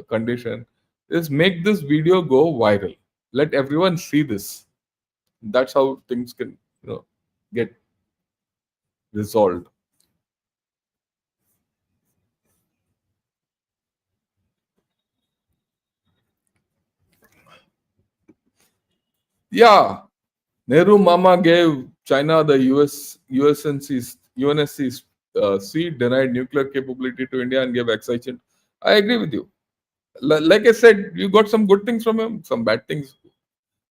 condition is make this video go viral. Let everyone see this. That's how things can, get resolved. Yeah, Nehru Mama gave China the UNSC's seat, denied nuclear capability to India, and gave excitation. I agree with you. Like I said, you got some good things from him, some bad things.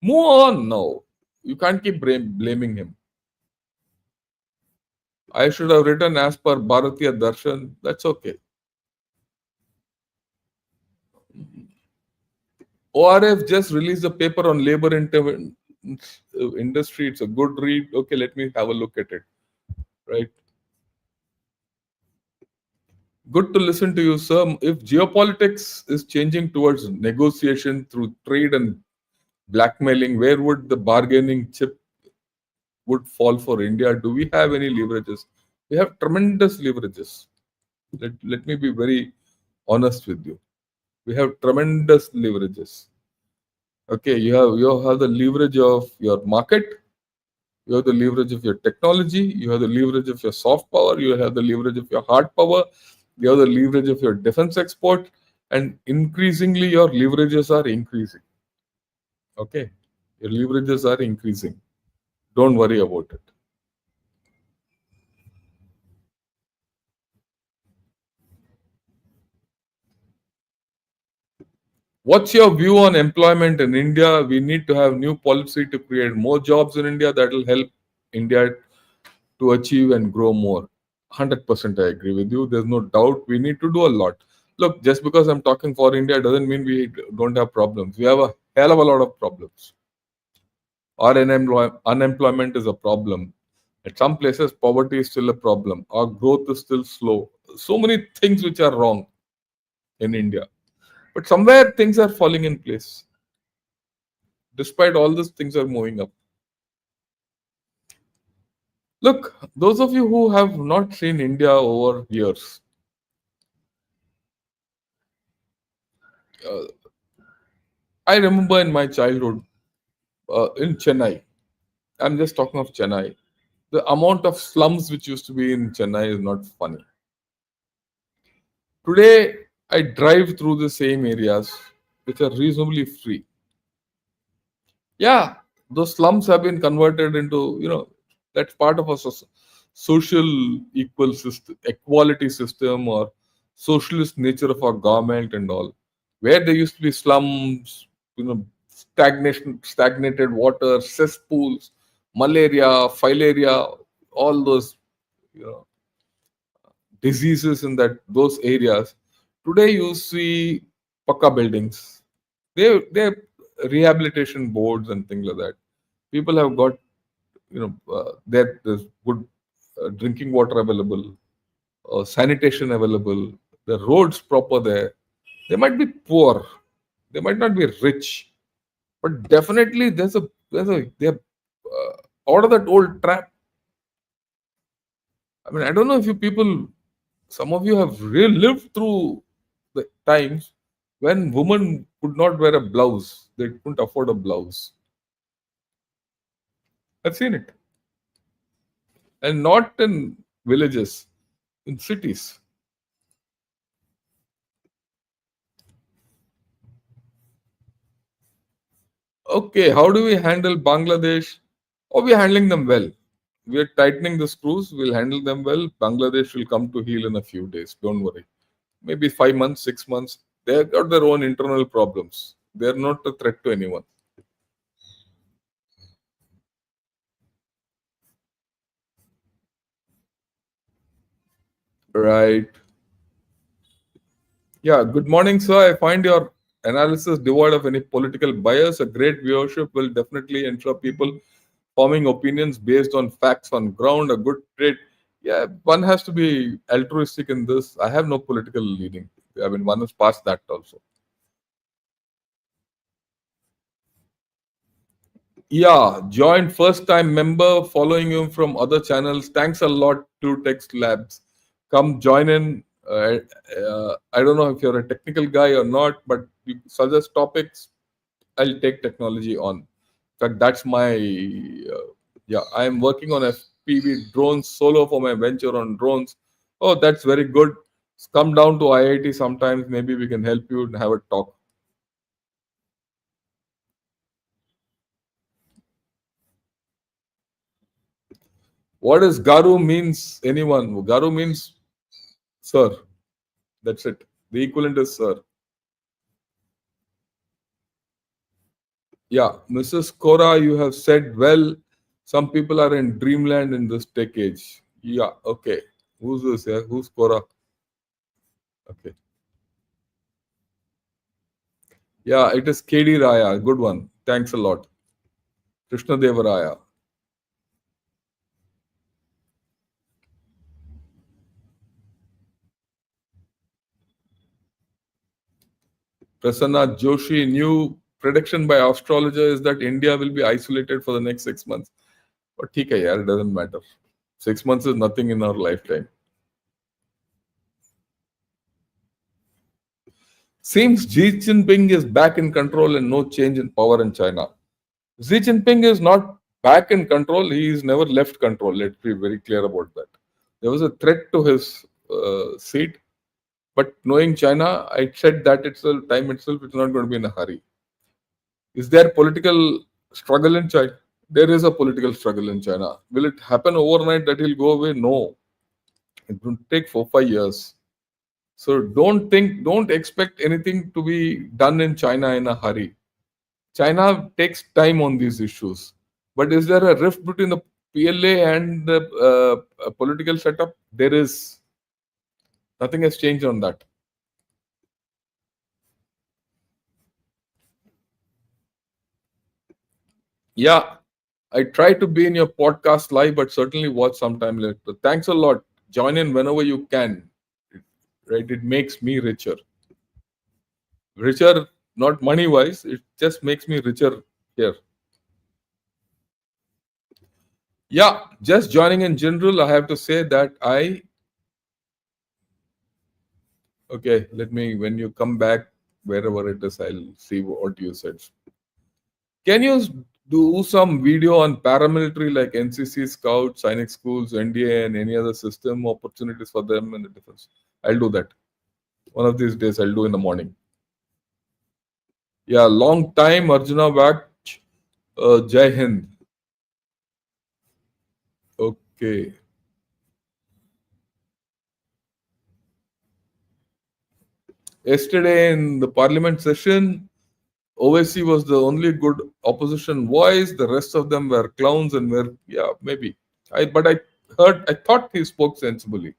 Move on now. You can't keep blaming him. I should have written as per Bharatiya Darshan. That's okay. ORF just released a paper on labor industry. It's a good read. Okay, let me have a look at it. Right. Good to listen to you, sir. If geopolitics is changing towards negotiation through trade and blackmailing, where would the bargaining chip would fall for India? Do we have any leverages? We have tremendous leverages. Let me be very honest with you. We have tremendous leverages. Okay, you have the leverage of your market, you have the leverage of your technology, you have the leverage of your soft power, you have the leverage of your hard power, you have the leverage of your defense export, and increasingly your leverages are increasing. Okay, your leverages are increasing. Don't worry about it. What's your view on employment in India? We need to have new policy to create more jobs in India that will help India to achieve and grow more. 100% I agree with you. There's no doubt we need to do a lot. Look, just because I'm talking for India doesn't mean we don't have problems. We have a hell of a lot of problems. Our unemployment is a problem. At some places, poverty is still a problem. Our growth is still slow. So many things which are wrong in India. But somewhere things are falling in place. Despite all these things are moving up. Look, those of you who have not seen India over years, uh, I remember in my childhood in Chennai, I'm just talking of Chennai, the amount of slums which used to be in Chennai is not funny. Today, I drive through the same areas which are reasonably free. Yeah, those slums have been converted into, that's part of a social equal system, equality system, or socialist nature of our government and all. Where there used to be slums, stagnated water, cesspools, malaria, filaria, all those, you know, diseases in that those areas. Today you see pakka buildings. They rehabilitation boards and things like that. People have got, there's good drinking water available, sanitation available, the roads proper there. They might be poor, they might not be rich, but definitely they're out of that old trap. I mean, I don't know if you people, some of you have really lived through the times when women could not wear a blouse, they couldn't afford a blouse. I've seen it, and not in villages, in cities. Okay, how do we handle Bangladesh? Oh, we're handling them well. We are tightening the screws. We'll handle them well. Bangladesh will come to heel in a few days. Don't worry. Maybe 5 months, 6 months. They've got their own internal problems. They're not a threat to anyone. Right. Yeah. Good morning, sir. I find your analysis devoid of any political bias. A great viewership will definitely ensure people forming opinions based on facts on ground. A good trait. Yeah, one has to be altruistic in this. I have no political leaning. I mean, one has passed that also. Yeah, joined first time member, following you from other channels. Thanks a lot to Text Labs. Come join in. I don't know if you're a technical guy or not, but you suggest topics. I'll take technology on. In fact, that's my yeah. I'm working on FPV drones solo for my venture on drones. Oh, that's very good. Come down to IIT sometimes. Maybe we can help you and have a talk. What does Garu means? Anyone? Garu means sir. That's it. The equivalent is sir. Yeah, Mrs. Kora, you have said well. Some people are in dreamland in this tech age. Yeah, okay. Who's this? Yeah, who's Kora? Okay. Yeah, it is KD Raya. Good one. Thanks a lot. Krishna Deva Raya. Prasanna Joshi, new prediction by astrologer is that India will be isolated for the next 6 months. But ठीक है यार, it doesn't matter. 6 months is nothing in our lifetime. Seems Xi Jinping is back in control and no change in power in China. Xi Jinping is not back in control. He is never left control. Let's be very clear about that. There was a threat to his seat, but knowing China, I said that itself, time itself, it's not going to be in a hurry. Is there political struggle in China? There is a political struggle in China. Will it happen overnight that he'll go away? No. It will take 4 5 years. So don't expect anything to be done in China in a hurry. China takes time on these issues. But is there a rift between the PLA and the political setup? There is. Nothing has changed on that. Yeah, I try to be in your podcast live, but certainly watch sometime later. Thanks a lot. Join in whenever you can. Right? It makes me richer. Richer, not money wise, it just makes me richer here. Yeah, just joining in general, I have to say that okay, let me, when you come back, wherever it is, I'll see what you said. Can you do some video on paramilitary like NCC, Scouts, Sainik schools, NDA, and any other system opportunities for them in the defense? I'll do that. One of these days, I'll do in the morning. Yeah, long time, Arjuna back. Jai Hind. Okay. Yesterday in the parliament session, OSC was the only good opposition voice. The rest of them were clowns and were, yeah, maybe. I thought he spoke sensibly.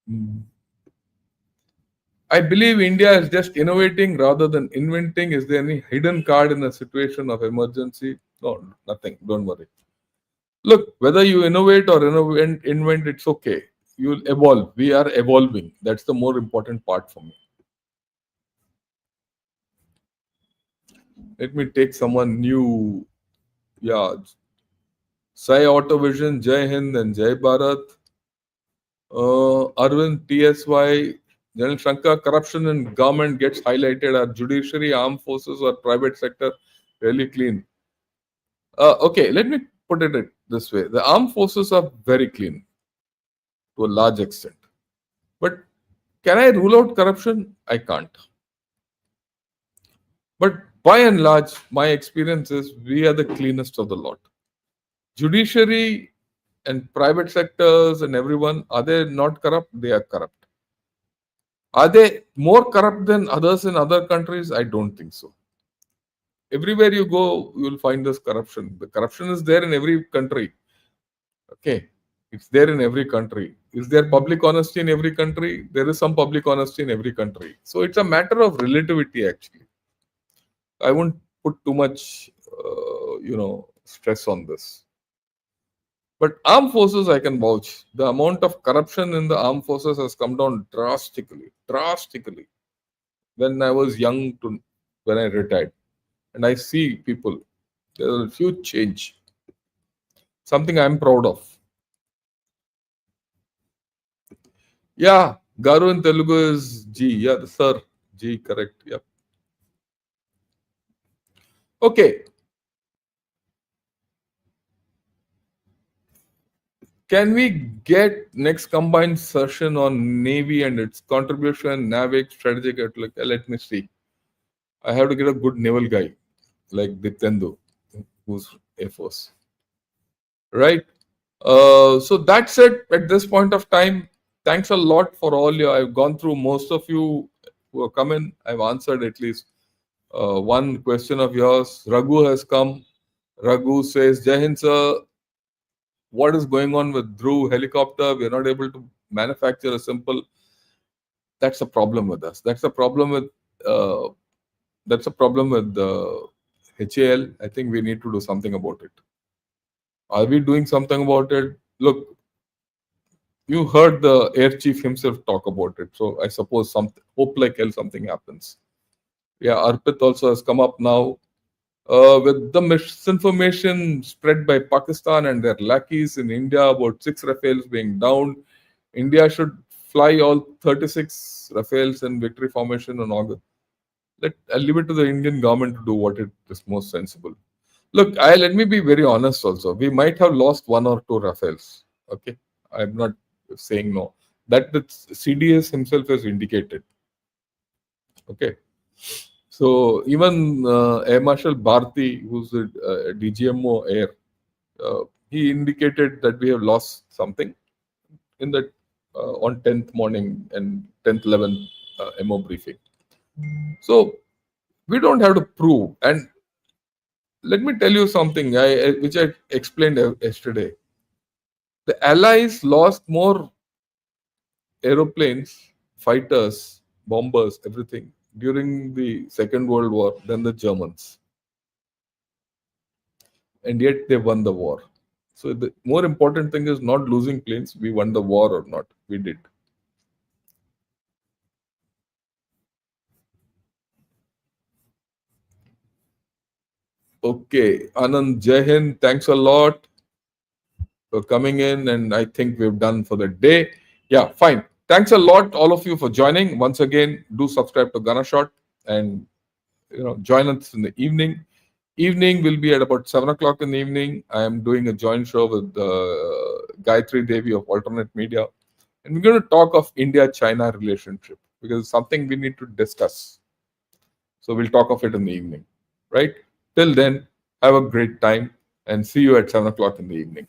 Mm. I believe India is just innovating rather than inventing. Is there any hidden card in a situation of emergency? No, nothing. Don't worry. Look, whether you innovate or invent, it's okay. You'll evolve. We are evolving. That's the more important part for me. Let me take someone new. Yeah, Sai Autovision, Jai Hind, and Jai Bharat. Arvind, TSY, General Shankar, corruption in government gets highlighted. Are judiciary, armed forces, or private sector really clean? Okay, let me put it this way: the armed forces are very clean to a large extent. But can I rule out corruption? I can't. But by and large, my experience is we are the cleanest of the lot. Judiciary and private sectors and everyone, are they not corrupt? They are corrupt. Are they more corrupt than others in other countries? I don't think so. Everywhere you go, you will find this corruption. The corruption is there in every country. Okay. It's there in every country. Is there public honesty in every country? There is some public honesty in every country. So it's a matter of relativity, actually. I won't put too much, stress on this. But armed forces, I can vouch. The amount of corruption in the armed forces has come down drastically, drastically. When I was young to when I retired, and I see people, there's a huge change. Something I'm proud of. Yeah, Garu in Telugu is G. Yeah, sir. G, correct. Yep. Okay. Can we get next combined session on Navy and its contribution, NAVIC, strategic outlook? Let me see. I have to get a good naval guy like Dityendu, who's Air Force. Right? So that's it at this point of time. Thanks a lot for all you. I've gone through most of you who have come in. I've answered at least one question of yours. Raghu has come. Raghu says, Jai Hind sir, what is going on with Dhruv helicopter? We're not able to manufacture a simple. That's a problem with us. That's a problem with uh, HAL. I think we need to do something about it. Are we doing something about it? Look, you heard the air chief himself talk about it. So I suppose something, hope like hell something happens. Yeah, Arpit also has come up now. With the misinformation spread by Pakistan and their lackeys in India about 6 Rafales being downed, India should fly all 36 Rafales in victory formation in August. I'll leave it to the Indian government to do what it is most sensible. Look, let me be very honest also. We might have lost 1 or 2 Rafales. Okay. I'm not saying no. That the CDS himself has indicated. Okay. So even Air Marshal Bharti, who's the DGMO Air, he indicated that we have lost something in that on 10th morning and 10th, 11th MO briefing. So we don't have to prove. And let me tell you something, which I explained yesterday. The Allies lost more aeroplanes, fighters, bombers, everything during the Second World War than the Germans. And yet they won the war. So the more important thing is not losing planes. We won the war or not. We did. Okay, Anand, Jai Hind, thanks a lot for coming in, and I think we've done for the day. Yeah, fine. Thanks a lot, all of you, for joining. Once again, do subscribe to Gunner Shot and join us in the evening. Evening will be at about 7 o'clock in the evening. I am doing a joint show with Gayatri Devi of Alternate Media, and we're going to talk of India-China relationship because it's something we need to discuss. So we'll talk of it in the evening, right? Till then, have a great time and see you at 7 o'clock in the evening.